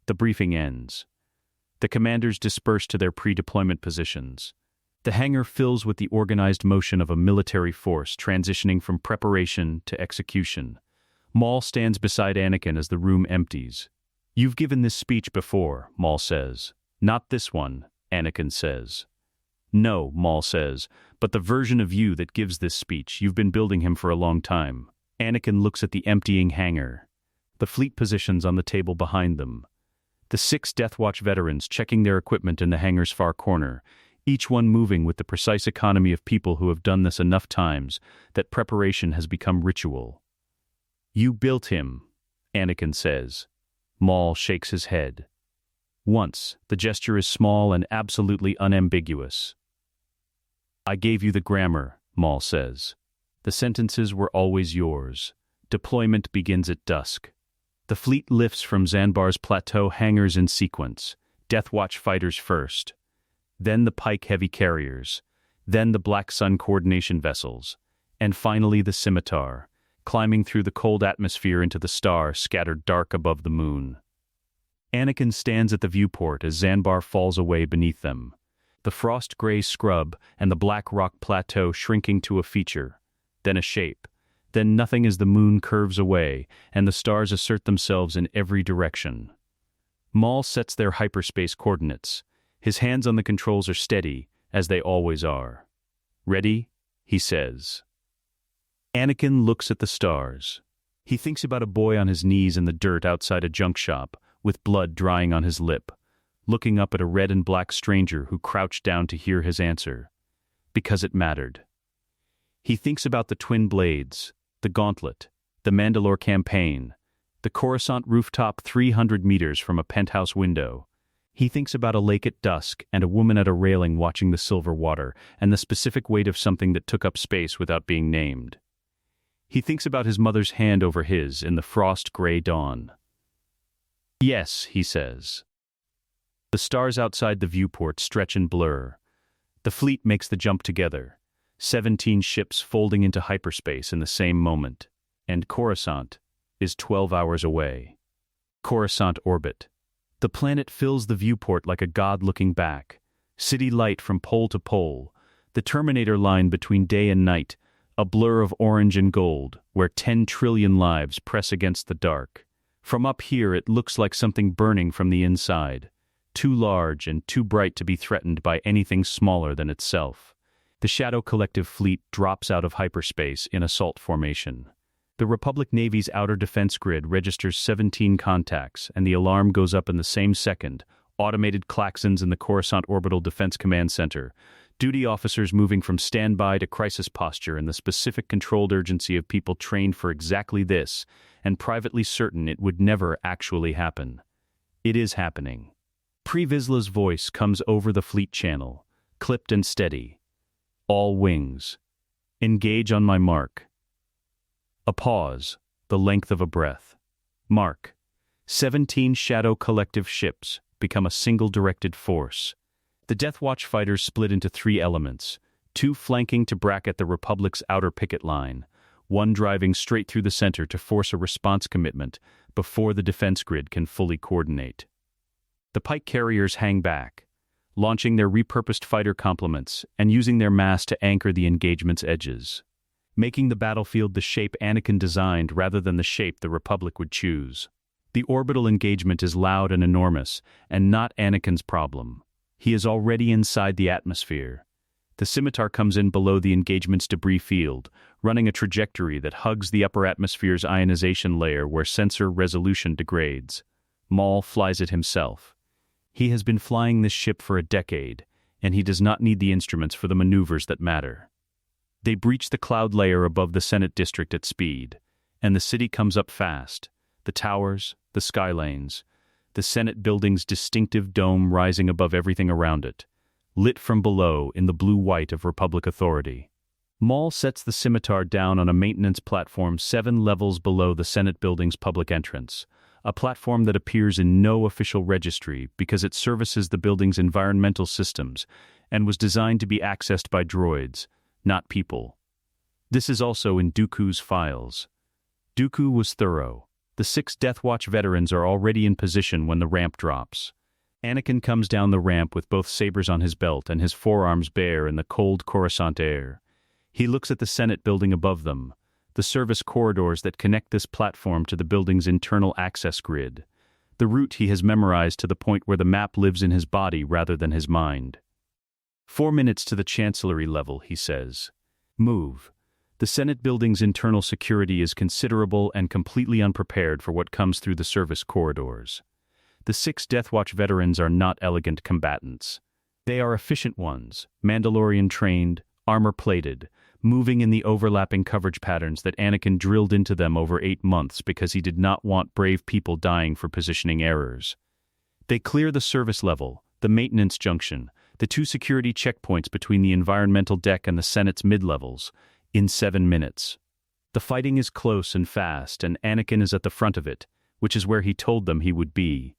The briefing ends. The commanders disperse to their pre-deployment positions. The hangar fills with the organized motion of a military force transitioning from preparation to execution. Maul stands beside Anakin as the room empties. You've given this speech before, Maul says. Not this one, Anakin says. No, Maul says, but the version of you that gives this speech. You've been building him for a long time. Anakin looks at the emptying hangar. The fleet positions on the table behind them. The 6 Death Watch veterans checking their equipment in the hangar's far corner, each one moving with the precise economy of people who have done this enough times that preparation has become ritual. You built him, Anakin says. Maul shakes his head. Once, the gesture is small and absolutely unambiguous. I gave you the grammar, Maul says. The sentences were always yours. Deployment begins at dusk. The fleet lifts from Zanbar's plateau hangars in sequence. Death Watch fighters first. Then the Pike heavy carriers. Then the Black Sun coordination vessels. And finally the Scimitar, climbing through the cold atmosphere into the star scattered dark above the moon. Anakin stands at the viewport as Zanbar falls away beneath them. The frost-gray scrub and the black rock plateau shrinking to a feature, then a shape, then nothing as the moon curves away and the stars assert themselves in every direction. Maul sets their hyperspace coordinates. His hands on the controls are steady, as they always are. Ready? He says. Anakin looks at the stars. He thinks about a boy on his knees in the dirt outside a junk shop, with blood drying on his lip, looking up at a red and black stranger who crouched down to hear his answer. Because it mattered. He thinks about the twin blades, the gauntlet, the Mandalore campaign, the Coruscant rooftop 300 meters from a penthouse window. He thinks about a lake at dusk and a woman at a railing watching the silver water and the specific weight of something that took up space without being named. He thinks about his mother's hand over his in the frost-gray dawn. Yes, he says. The stars outside the viewport stretch and blur. The fleet makes the jump together, 17 ships folding into hyperspace in the same moment, and Coruscant is 12 hours away. Coruscant orbit. The planet fills the viewport like a god looking back, city light from pole to pole, the Terminator line between day and night, a blur of orange and gold, where 10 trillion lives press against the dark. From up here it looks like something burning from the inside. too large and too bright to be threatened by anything smaller than itself. The Shadow Collective fleet drops out of hyperspace in assault formation. The Republic Navy's outer defense grid registers 17 contacts, and the alarm goes up in the same second. Automated klaxons in the Coruscant Orbital Defense Command Center. Duty officers moving from standby to crisis posture in the specific controlled urgency of people trained for exactly this, and privately certain it would never actually happen. It is happening. Pre Vizsla's voice comes over the fleet channel, clipped and steady. All wings. Engage on my mark. A pause, the length of a breath. Mark. 17 Shadow Collective ships become a single directed force. The Death Watch fighters split into 3 elements, 2 flanking to bracket the Republic's outer picket line, 1 driving straight through the center to force a response commitment before the defense grid can fully coordinate. The Pike carriers hang back, launching their repurposed fighter complements and using their mass to anchor the engagement's edges, making the battlefield the shape Anakin designed rather than the shape the Republic would choose. The orbital engagement is loud and enormous, and not Anakin's problem. He is already inside the atmosphere. The scimitar comes in below the engagement's debris field, running a trajectory that hugs the upper atmosphere's ionization layer where sensor resolution degrades. Maul flies it himself. He has been flying this ship for a decade, and he does not need the instruments for the maneuvers that matter. They breach the cloud layer above the Senate district at speed, and the city comes up fast. The towers, the skylanes, the Senate building's distinctive dome rising above everything around it, lit from below in the blue-white of Republic authority. Maul sets the scimitar down on a maintenance platform 7 levels below the Senate building's public entrance, a platform that appears in no official registry because it services the building's environmental systems and was designed to be accessed by droids, not people. This is also in Dooku's files. Dooku was thorough. The 6 Death Watch veterans are already in position when the ramp drops. Anakin comes down the ramp with both sabers on his belt and his forearms bare in the cold Coruscant air. He looks at the Senate building above them, the service corridors that connect this platform to the building's internal access grid, the route he has memorized to the point where the map lives in his body rather than his mind. 4 minutes to the Chancellery level, he says. Move. The Senate building's internal security is considerable and completely unprepared for what comes through the service corridors. The 6 Death Watch veterans are not elegant combatants. They are efficient ones, Mandalorian-trained, armor-plated, moving in the overlapping coverage patterns that Anakin drilled into them over 8 months because he did not want brave people dying for positioning errors. They clear the service level, the maintenance junction, the 2 security checkpoints between the environmental deck and the Senate's mid-levels, in 7 minutes. The fighting is close and fast, and Anakin is at the front of it, which is where he told them he would be.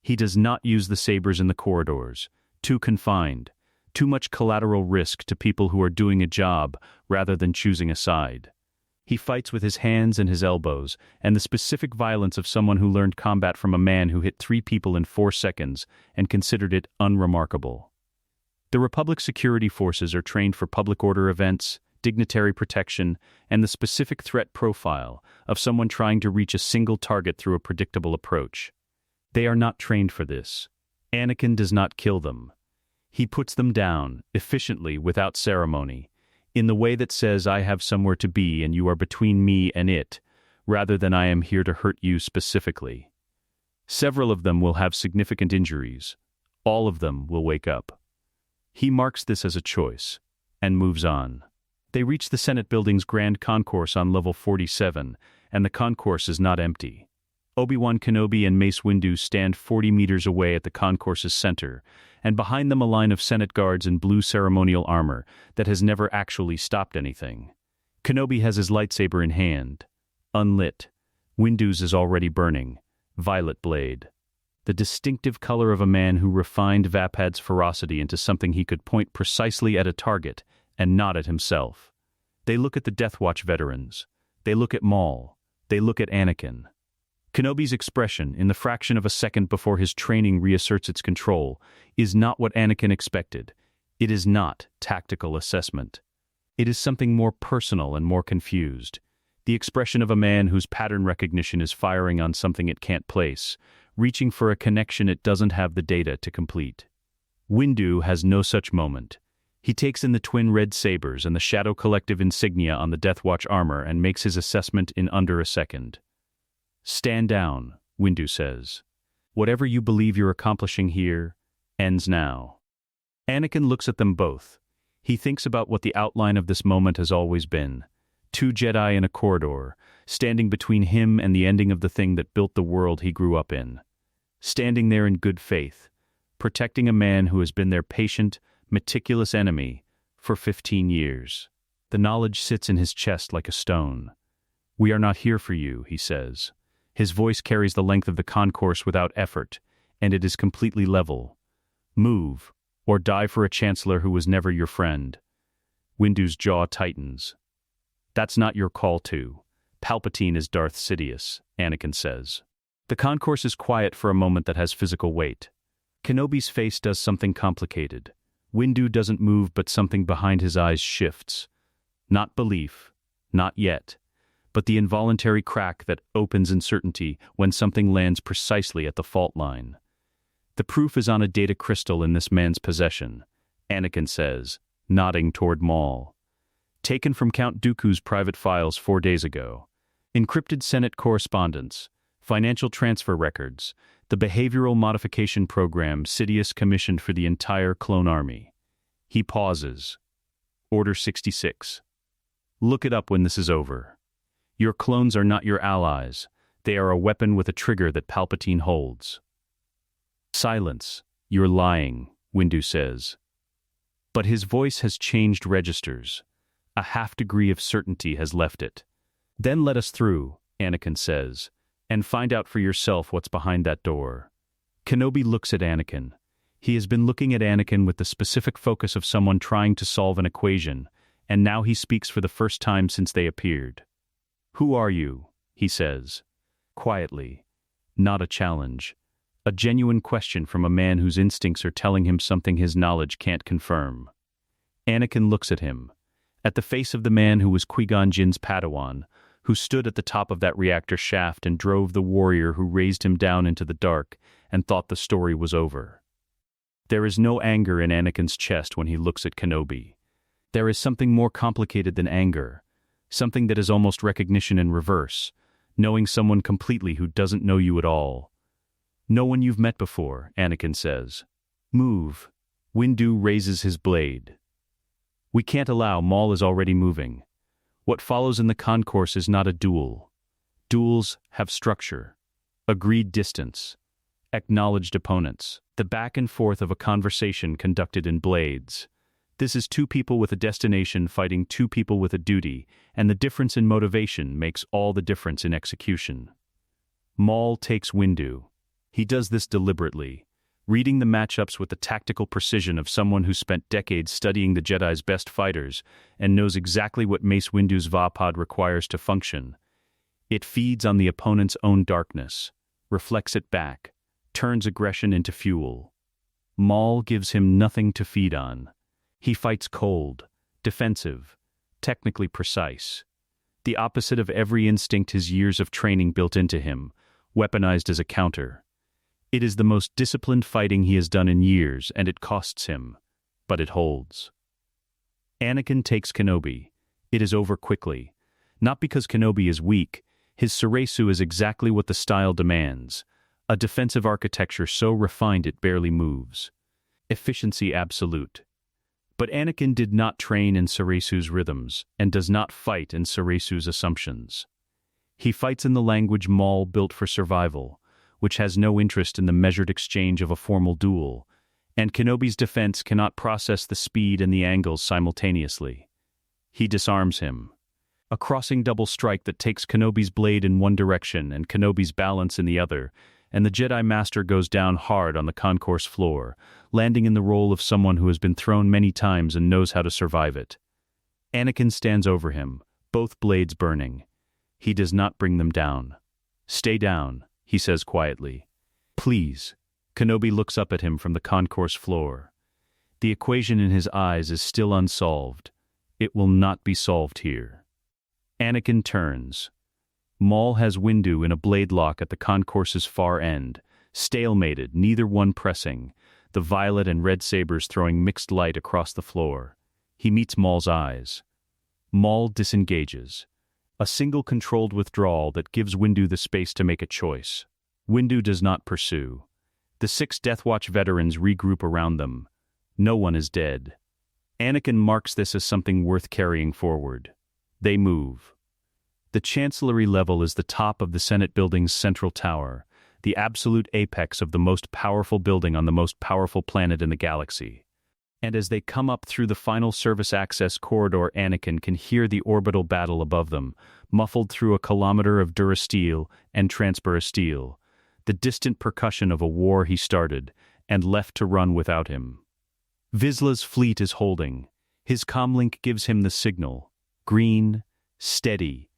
He does not use the sabers in the corridors, too confined, too much collateral risk to people who are doing a job rather than choosing a side. He fights with his hands and his elbows, and the specific violence of someone who learned combat from a man who hit 3 people in 4 seconds and considered it unremarkable. The Republic security forces are trained for public order events, dignitary protection, and the specific threat profile of someone trying to reach a single target through a predictable approach. They are not trained for this. Anakin does not kill them. He puts them down, efficiently, without ceremony, in the way that says I have somewhere to be and you are between me and it, rather than I am here to hurt you specifically. Several of them will have significant injuries. All of them will wake up. He marks this as a choice, and moves on. They reach the Senate building's grand concourse on level 47, and the concourse is not empty. Obi-Wan Kenobi and Mace Windu stand 40 meters away at the concourse's center, and behind them a line of Senate guards in blue ceremonial armor that has never actually stopped anything. Kenobi has his lightsaber in hand, unlit. Windu's is already burning, violet blade. The distinctive color of a man who refined Vapad's ferocity into something he could point precisely at a target, and not at himself. They look at the Death Watch veterans. They look at Maul. They look at Anakin. Kenobi's expression, in the fraction of a second before his training reasserts its control, is not what Anakin expected. It is not tactical assessment. It is something more personal and more confused. The expression of a man whose pattern recognition is firing on something it can't place, reaching for a connection it doesn't have the data to complete. Windu has no such moment. He takes in the twin red sabers and the Shadow Collective insignia on the Death Watch armor and makes his assessment in under a second. "Stand down," Windu says. "Whatever you believe you're accomplishing here ends now." Anakin looks at them both. He thinks about what the outline of this moment has always been. Two Jedi in a corridor, standing between him and the ending of the thing that built the world he grew up in. Standing there in good faith, protecting a man who has been their patient, meticulous enemy for 15 years. The knowledge sits in his chest like a stone. "We are not here for you," he says. His voice carries the length of the concourse without effort, and it is completely level. "Move, or die for a chancellor who was never your friend." Windu's jaw tightens. "That's not your call to. Palpatine is Darth Sidious," Anakin says. The concourse is quiet for a moment that has physical weight. Kenobi's face does something complicated. Windu doesn't move, but something behind his eyes shifts. Not belief, not yet, but the involuntary crack that opens in certainty when something lands precisely at the fault line. "The proof is on a data crystal in this man's possession," Anakin says, nodding toward Maul. "Taken from Count Dooku's private files 4 days ago. Encrypted Senate correspondence, financial transfer records, the behavioral modification program Sidious commissioned for the entire clone army." He pauses. "Order 66. Look it up when this is over. Your clones are not your allies. They are a weapon with a trigger that Palpatine holds." "Silence. You're lying," Windu says. But his voice has changed registers. A half degree of certainty has left it. "Then let us through," Anakin says, "and find out for yourself what's behind that door." Kenobi looks at Anakin. He has been looking at Anakin with the specific focus of someone trying to solve an equation, and now he speaks for the first time since they appeared. "Who are you?" he says. Quietly. Not a challenge. A genuine question from a man whose instincts are telling him something his knowledge can't confirm. Anakin looks at him. At the face of the man who was Qui-Gon Jinn's Padawan, who stood at the top of that reactor shaft and drove the warrior who raised him down into the dark and thought the story was over. There is no anger in Anakin's chest when he looks at Kenobi. There is something more complicated than anger, something that is almost recognition in reverse, knowing someone completely who doesn't know you at all. "No one you've met before," Anakin says. "Move." Windu raises his blade. "We can't allow." Maul is already moving. What follows in the concourse is not a duel. Duels have structure, agreed distance, acknowledged opponents, the back and forth of a conversation conducted in blades. This is two people with a destination fighting two people with a duty, and the difference in motivation makes all the difference in execution. Maul takes Windu. He does this deliberately, reading the matchups with the tactical precision of someone who spent decades studying the Jedi's best fighters and knows exactly what Mace Windu's Vapod requires to function. It feeds on the opponent's own darkness, reflects it back, turns aggression into fuel. Maul gives him nothing to feed on. He fights cold, defensive, technically precise. The opposite of every instinct his years of training built into him, weaponized as a counter. It is the most disciplined fighting he has done in years, and it costs him, but it holds. Anakin takes Kenobi. It is over quickly. Not because Kenobi is weak, his Ceresu is exactly what the style demands, a defensive architecture so refined it barely moves. Efficiency absolute. But Anakin did not train in Ceresu's rhythms, and does not fight in Ceresu's assumptions. He fights in the language Maul built for survival, which has no interest in the measured exchange of a formal duel, and Kenobi's defense cannot process the speed and the angles simultaneously. He disarms him. A crossing double strike that takes Kenobi's blade in one direction and Kenobi's balance in the other, and the Jedi Master goes down hard on the concourse floor, landing in the role of someone who has been thrown many times and knows how to survive it. Anakin stands over him, both blades burning. He does not bring them down. "Stay down," he says quietly. "Please." Kenobi looks up at him from the concourse floor. The equation in his eyes is still unsolved. It will not be solved here. Anakin turns. Maul has Windu in a blade lock at the concourse's far end, Stalemated, neither one pressing, the violet and red sabers throwing mixed light across the floor. He meets Maul's eyes. Maul disengages. A single controlled withdrawal that gives Windu the space to make a choice. Windu does not pursue. The 6 Death Watch veterans regroup around them. No one is dead. Anakin marks this as something worth carrying forward. They move. The Chancellery level is the top of the Senate building's central tower, the absolute apex of the most powerful building on the most powerful planet in the galaxy. And as they come up through the final service access corridor, Anakin can hear the orbital battle above them, muffled through a kilometer of durasteel and transparasteel, the distant percussion of a war he started and left to run without him. Vizsla's fleet is holding. His comlink gives him the signal. Green, steady.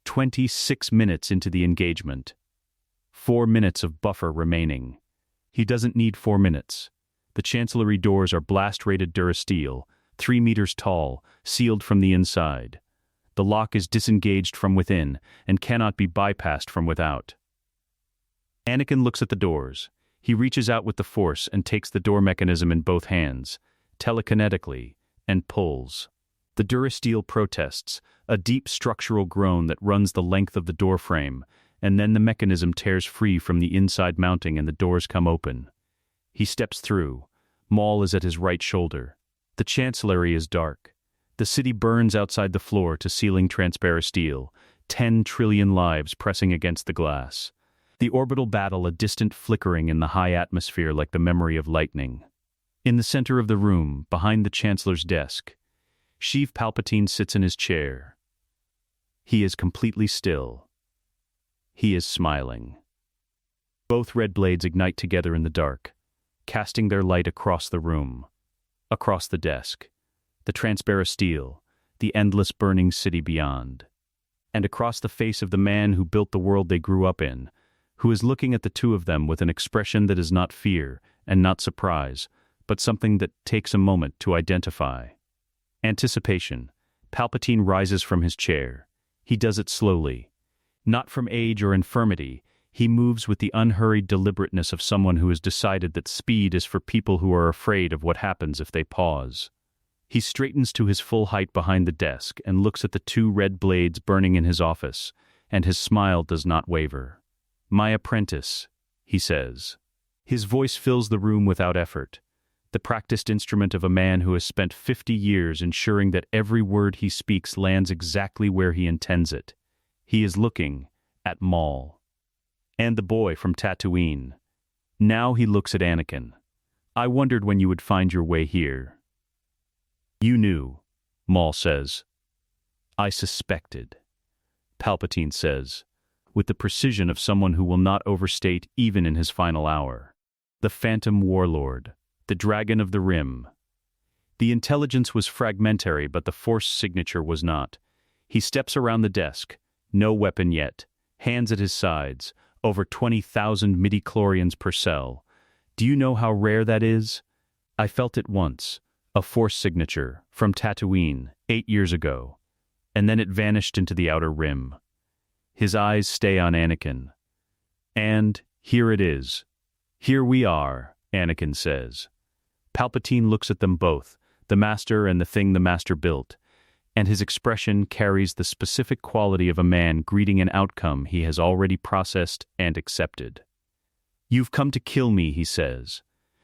26 minutes into the engagement. 4 minutes of buffer remaining. He doesn't need 4 minutes. The Chancellery doors are blast-rated durasteel, 3 meters tall, sealed from the inside. The lock is disengaged from within and cannot be bypassed from without. Anakin looks at the doors. He reaches out with the Force and takes the door mechanism in both hands, telekinetically, and pulls. The durasteel protests, a deep structural groan that runs the length of the door frame, and then the mechanism tears free from the inside mounting and the doors come open. He steps through. Maul is at his right shoulder. The Chancellery is dark. The city burns outside the floor to ceiling transparasteel, 10 trillion lives pressing against the glass. The orbital battle a distant flickering in the high atmosphere like the memory of lightning. In the center of the room, behind the Chancellor's desk, Sheev Palpatine sits in his chair. He is completely still. He is smiling. Both red blades ignite together in the dark, casting their light across the room, across the desk, the transparasteel, the endless burning city beyond, and across the face of the man who built the world they grew up in, who is looking at the two of them with an expression that is not fear and not surprise, but something that takes a moment to identify. Anticipation. Palpatine rises from his chair. He does it slowly. Not from age or infirmity, he moves with the unhurried deliberateness of someone who has decided that speed is for people who are afraid of what happens if they pause. He straightens to his full height behind the desk and looks at the 2 red blades burning in his office, and his smile does not waver. "My apprentice," he says. His voice fills the room without effort, the practiced instrument of a man who has spent 50 years ensuring that every word he speaks lands exactly where he intends it. He is looking at Maul. And the boy from Tatooine. Now he looks at Anakin. "I wondered when you would find your way here." "You knew," Maul says. "I suspected," Palpatine says, with the precision of someone who will not overstate even in his final hour. The Phantom Warlord, the Dragon of the Rim. The intelligence was fragmentary, but the Force signature was not. He steps around the desk, no weapon yet, hands at his sides, over 20,000 midichlorians per cell. "Do you know how rare that is? I felt it once, a Force signature, from Tatooine, 8 years ago, and then it vanished into the outer rim." His eyes stay on Anakin. "And here it is. Here we are," Anakin says. Palpatine looks at them both, the Master and the thing the Master built, and his expression carries the specific quality of a man greeting an outcome he has already processed and accepted. "You've come to kill me," he says.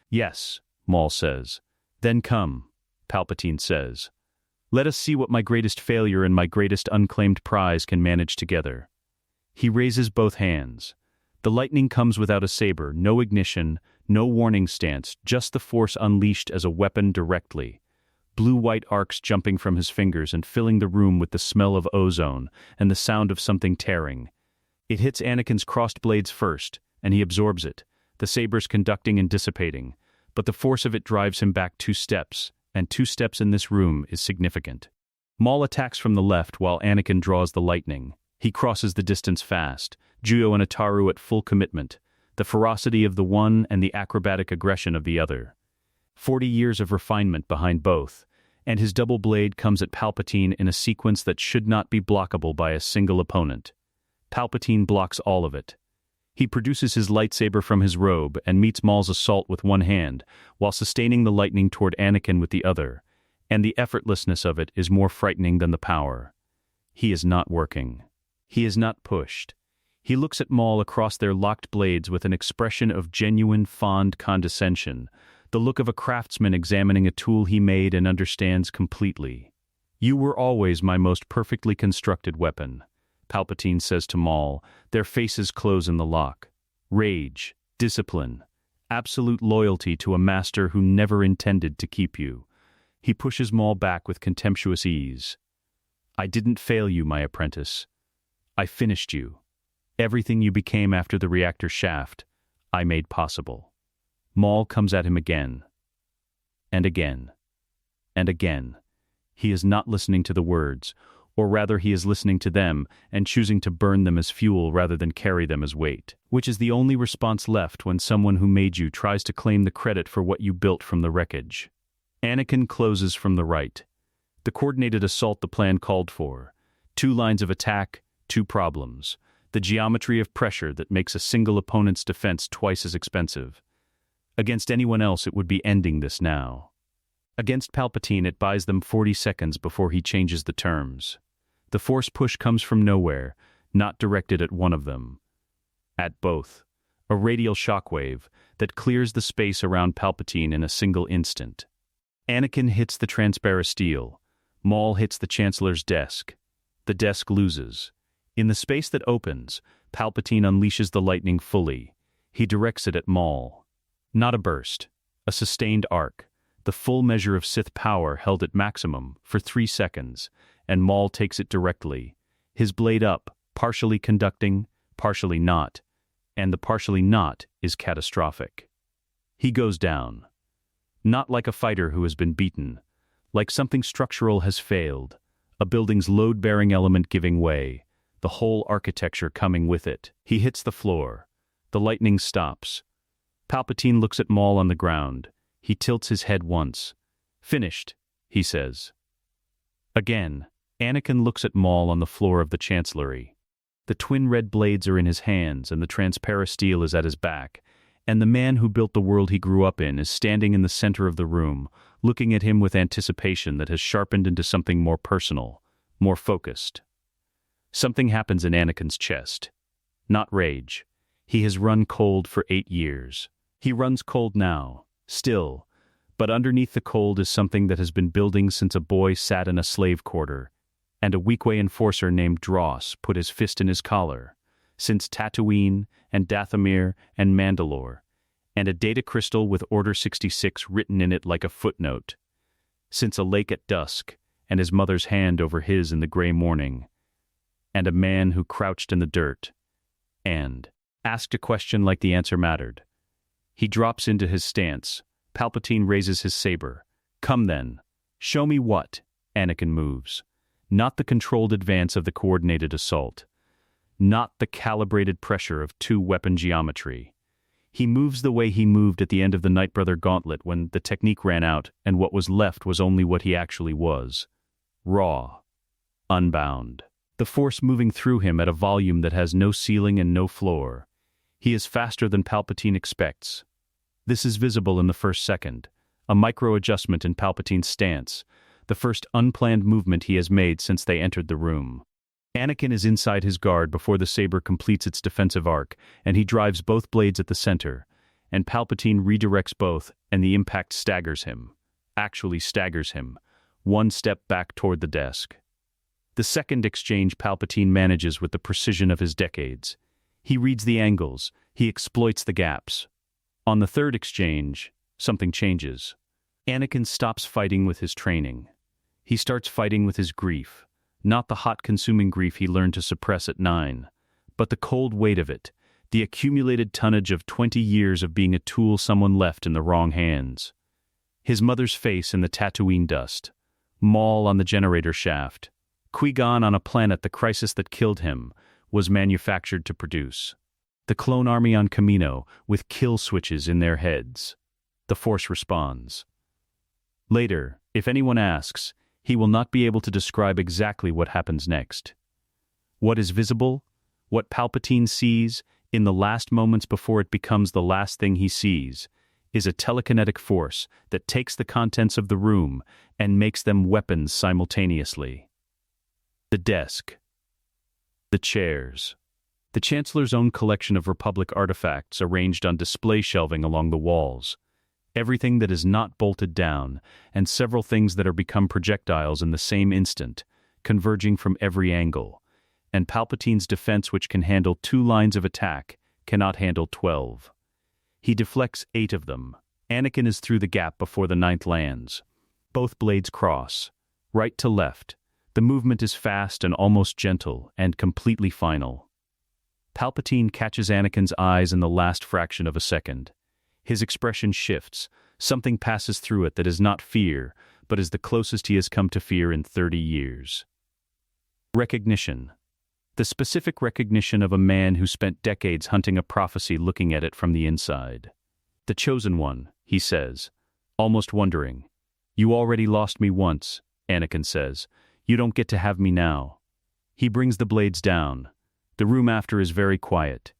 "Yes," Maul says. "Then come," Palpatine says. "Let us see what my greatest failure and my greatest unclaimed prize can manage together." He raises both hands. The lightning comes without a saber, no ignition, no warning stance, just the Force unleashed as a weapon directly. Blue-white arcs jumping from his fingers and filling the room with the smell of ozone and the sound of something tearing. It hits Anakin's crossed blades first, and he absorbs it, the sabers conducting and dissipating, but the force of it drives him back 2 steps, and 2 steps in this room is significant. Maul attacks from the left while Anakin draws the lightning. He crosses the distance fast, Juyo and Ataru at full commitment, the ferocity of the one and the acrobatic aggression of the other. 40 years of refinement behind both, and his double blade comes at Palpatine in a sequence that should not be blockable by a single opponent. Palpatine blocks all of it. He produces his lightsaber from his robe and meets Maul's assault with one hand, while sustaining the lightning toward Anakin with the other, and the effortlessness of it is more frightening than the power. He is not working. He is not pushed. He looks at Maul across their locked blades with an expression of genuine, fond condescension, the look of a craftsman examining a tool he made and understands completely. "You were always my most perfectly constructed weapon," Palpatine says to Maul, their faces close in the lock. Rage, discipline, absolute loyalty to a master who never intended to keep you. He pushes Maul back with contemptuous ease. "I didn't fail you, my apprentice. I finished you. Everything you became after the reactor shaft, I made possible." Maul comes at him again. And again. And again. He is not listening to the words, or rather he is listening to them and choosing to burn them as fuel rather than carry them as weight, which is the only response left when someone who made you tries to claim the credit for what you built from the wreckage. Anakin closes from the right. The coordinated assault the plan called for. 2 lines of attack, 2 problems. The geometry of pressure that makes a single opponent's defense twice as expensive. Against anyone else it would be ending this now. Against Palpatine it buys them 40 seconds before he changes the terms. The force push comes from nowhere, not directed at one of them. At both. A radial shockwave that clears the space around Palpatine in a single instant. Anakin hits the transparasteel. Maul hits the Chancellor's desk. The desk loses. In the space that opens, Palpatine unleashes the lightning fully. He directs it at Maul. Not a burst. A sustained arc. The full measure of Sith power held at maximum for 3 seconds, and Maul takes it directly. His blade up, partially conducting, partially not, and the partially not is catastrophic. He goes down. Not like a fighter who has been beaten, like something structural has failed, a building's load-bearing element giving way, the whole architecture coming with it. He hits the floor. The lightning stops. Palpatine looks at Maul on the ground. He tilts his head once. "Finished," he says. Again, Anakin looks at Maul on the floor of the Chancellery. The twin red blades are in his hands and the transparasteel is at his back, and the man who built the world he grew up in is standing in the center of the room, looking at him with anticipation that has sharpened into something more personal, more focused. Something happens in Anakin's chest. Not rage. He has run cold for 8 years. He runs cold now, still, but underneath the cold is something that has been building since a boy sat in a slave quarter, and a weequay enforcer named Dross put his fist in his collar, since Tatooine and Dathomir and Mandalore, and a data crystal with Order 66 written in it like a footnote, since a lake at dusk and his mother's hand over his in the gray morning, and a man who crouched in the dirt, and asked a question like the answer mattered. He drops into his stance. Palpatine raises his saber. "Come then. Show me what." Anakin moves. Not the controlled advance of the coordinated assault. Not the calibrated pressure of 2-weapon geometry. He moves the way he moved at the end of the Nightbrother Gauntlet when the technique ran out and what was left was only what he actually was. Raw. Unbound. The force moving through him at a volume that has no ceiling and no floor. He is faster than Palpatine expects. This is visible in the first second, a micro-adjustment in Palpatine's stance, the first unplanned movement he has made since they entered the room. Anakin is inside his guard before the saber completes its defensive arc, and he drives both blades at the center, and Palpatine redirects both, and the impact staggers him. Actually staggers him, 1 step back toward the desk. The second exchange Palpatine manages with the precision of his decades. He reads the angles, he exploits the gaps. On the third exchange, something changes. Anakin stops fighting with his training. He starts fighting with his grief, not the hot consuming grief he learned to suppress at 9, but the cold weight of it, the accumulated tonnage of 20 years of being a tool someone left in the wrong hands. His mother's face in the Tatooine dust, Maul on the generator shaft, Qui-Gon on a planet the crisis that killed him was manufactured to produce. The clone army on Kamino with kill switches in their heads. The Force responds. Later, if anyone asks, he will not be able to describe exactly what happens next. What is visible, what Palpatine sees, in the last moments before it becomes the last thing he sees, is a telekinetic force that takes the contents of the room and makes them weapons simultaneously. The desk. The chairs. The Chancellor's own collection of Republic artifacts arranged on display shelving along the walls. Everything that is not bolted down, and several things that are become projectiles in the same instant, converging from every angle. And Palpatine's defense, which can handle 2 lines of attack, cannot handle 12. He deflects 8 of them. Anakin is through the gap before the 9th lands. Both blades cross, right to left. The movement is fast and almost gentle, and completely final. Palpatine catches Anakin's eyes in the last fraction of a second. His expression shifts. Something passes through it that is not fear, but is the closest he has come to fear in 30 years. Recognition. The specific recognition of a man who spent decades hunting a prophecy, looking at it from the inside. "The chosen one," he says, almost wondering. "You already lost me once," Anakin says. "You don't get to have me now." He brings the blades down. The room after is very quiet.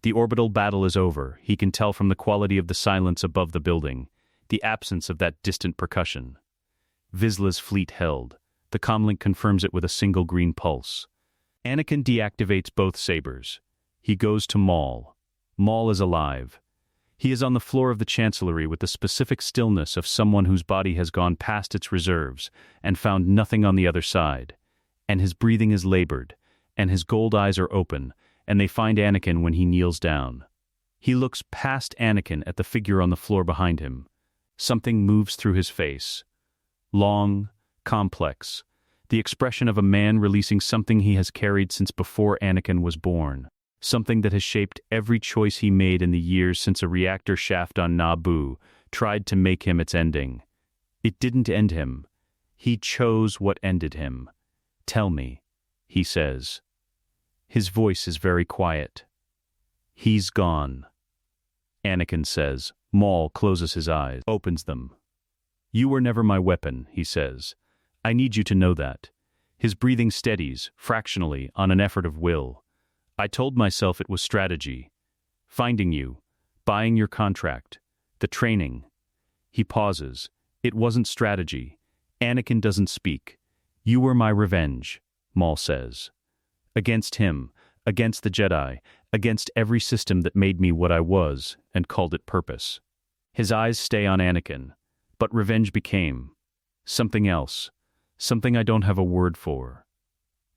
The orbital battle is over. He can tell from the quality of the silence above the building, the absence of that distant percussion. Vizsla's fleet held. The comlink confirms it with a single green pulse. Anakin deactivates both sabers. He goes to Maul. Maul is alive. He is on the floor of the Chancellery with the specific stillness of someone whose body has gone past its reserves and found nothing on the other side. And his breathing is labored, and his gold eyes are open, and they find Anakin when he kneels down. He looks past Anakin at the figure on the floor behind him. Something moves through his face. Long, complex. The expression of a man releasing something he has carried since before Anakin was born. Something that has shaped every choice he made in the years since a reactor shaft on Naboo tried to make him its ending. It didn't end him. He chose what ended him. "Tell me," he says. His voice is very quiet. "He's gone," Anakin says. Maul closes his eyes, opens them. "You were never my weapon," he says. "I need you to know that." His breathing steadies, fractionally, on an effort of will. "I told myself it was strategy. Finding you, buying your contract, the training." He pauses. "It wasn't strategy." Anakin doesn't speak. "You were my revenge," Maul says. "Against him, against the Jedi, against every system that made me what I was and called it purpose." His eyes stay on Anakin, but revenge became something else, something I don't have a word for.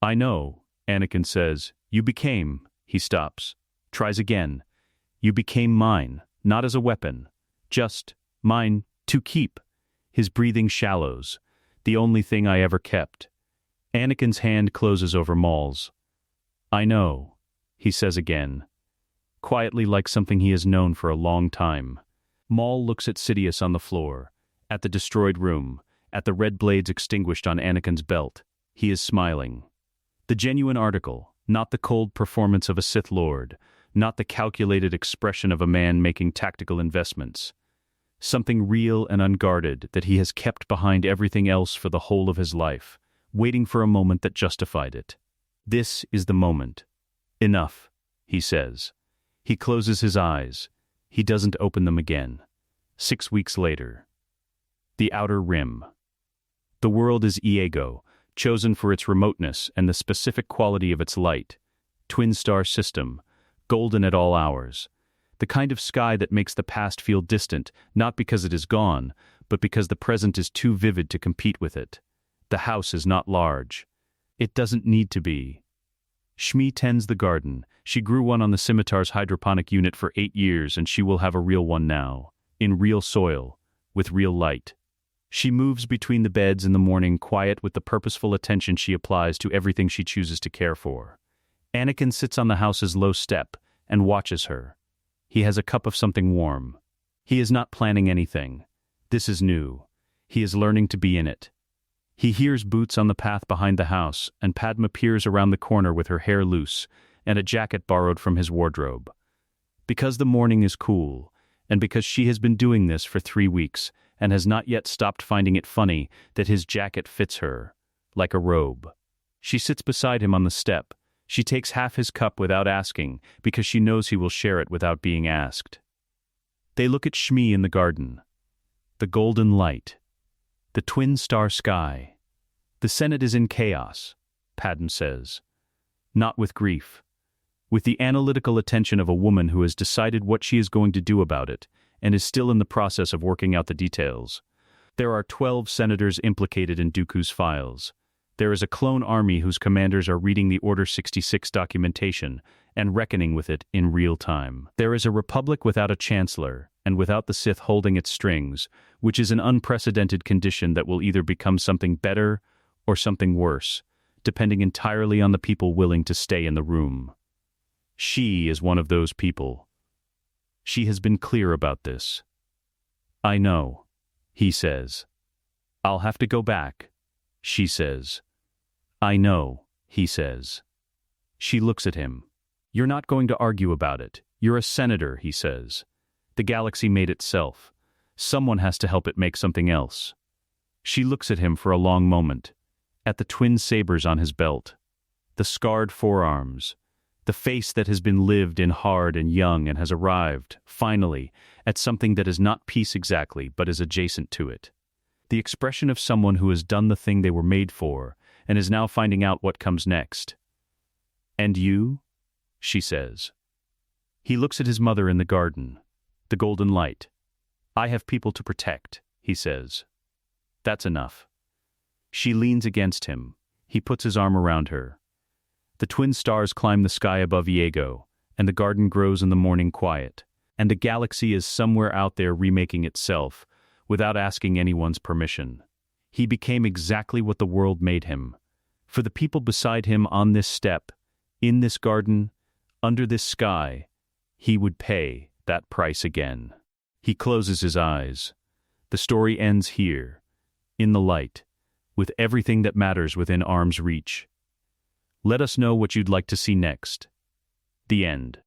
"I know," Anakin says. "You became," he stops, tries again. "You became mine, not as a weapon, just mine to keep." His breathing shallows. "The only thing I ever kept." Anakin's hand closes over Maul's. "I know," he says again, quietly, like something he has known for a long time. Maul looks at Sidious on the floor, at the destroyed room, at the red blades extinguished on Anakin's belt. He is smiling. The genuine article, not the cold performance of a Sith Lord, not the calculated expression of a man making tactical investments. Something real and unguarded that he has kept behind everything else for the whole of his life, waiting for a moment that justified it. This is the moment. "Enough," he says. He closes his eyes. He doesn't open them again. 6 weeks later. The Outer Rim. The world is Iego, chosen for its remoteness and the specific quality of its light. Twin star system, golden at all hours. The kind of sky that makes the past feel distant, not because it is gone, but because the present is too vivid to compete with it. The house is not large. It doesn't need to be. Shmi tends the garden. She grew one on the scimitar's hydroponic unit for 8 years, and she will have a real one now, in real soil, with real light. She moves between the beds in the morning, quiet with the purposeful attention she applies to everything she chooses to care for. Anakin sits on the house's low step and watches her. He has a cup of something warm. He is not planning anything. This is new. He is learning to be in it. He hears boots on the path behind the house, and Padma peers around the corner with her hair loose and a jacket borrowed from his wardrobe. Because the morning is cool, and because she has been doing this for 3 weeks and has not yet stopped finding it funny that his jacket fits her, like a robe. She sits beside him on the step. She takes half his cup without asking, because she knows he will share it without being asked. They look at Shmi in the garden. The golden light. The twin-star sky. The Senate is in chaos, Padme says. Not with grief. With the analytical attention of a woman who has decided what she is going to do about it, and is still in the process of working out the details. There are 12 senators implicated in Dooku's files. There is a clone army whose commanders are reading the Order 66 documentation and reckoning with it in real time. There is a republic without a chancellor, and without the Sith holding its strings, which is an unprecedented condition that will either become something better or something worse, depending entirely on the people willing to stay in the room. She is one of those people. She has been clear about this. I know, he says. I'll have to go back, she says. I know, he says. She looks at him. You're not going to argue about it. You're a senator, he says. The galaxy made itself. Someone has to help it make something else. She looks at him for a long moment, at the twin sabers on his belt, the scarred forearms, the face that has been lived in hard and young and has arrived, finally, at something that is not peace exactly, but is adjacent to it. The expression of someone who has done the thing they were made for, and is now finding out what comes next. And you? She says. He looks at his mother in the garden, the golden light. I have people to protect, he says. That's enough. She leans against him. He puts his arm around her. The twin stars climb the sky above Iago, and the garden grows in the morning quiet, and the galaxy is somewhere out there remaking itself, without asking anyone's permission. He became exactly what the world made him. For the people beside him on this step, in this garden, under this sky, he would pay that price again. He closes his eyes. The story ends here, in the light, with everything that matters within arm's reach. Let us know what you'd like to see next. The end.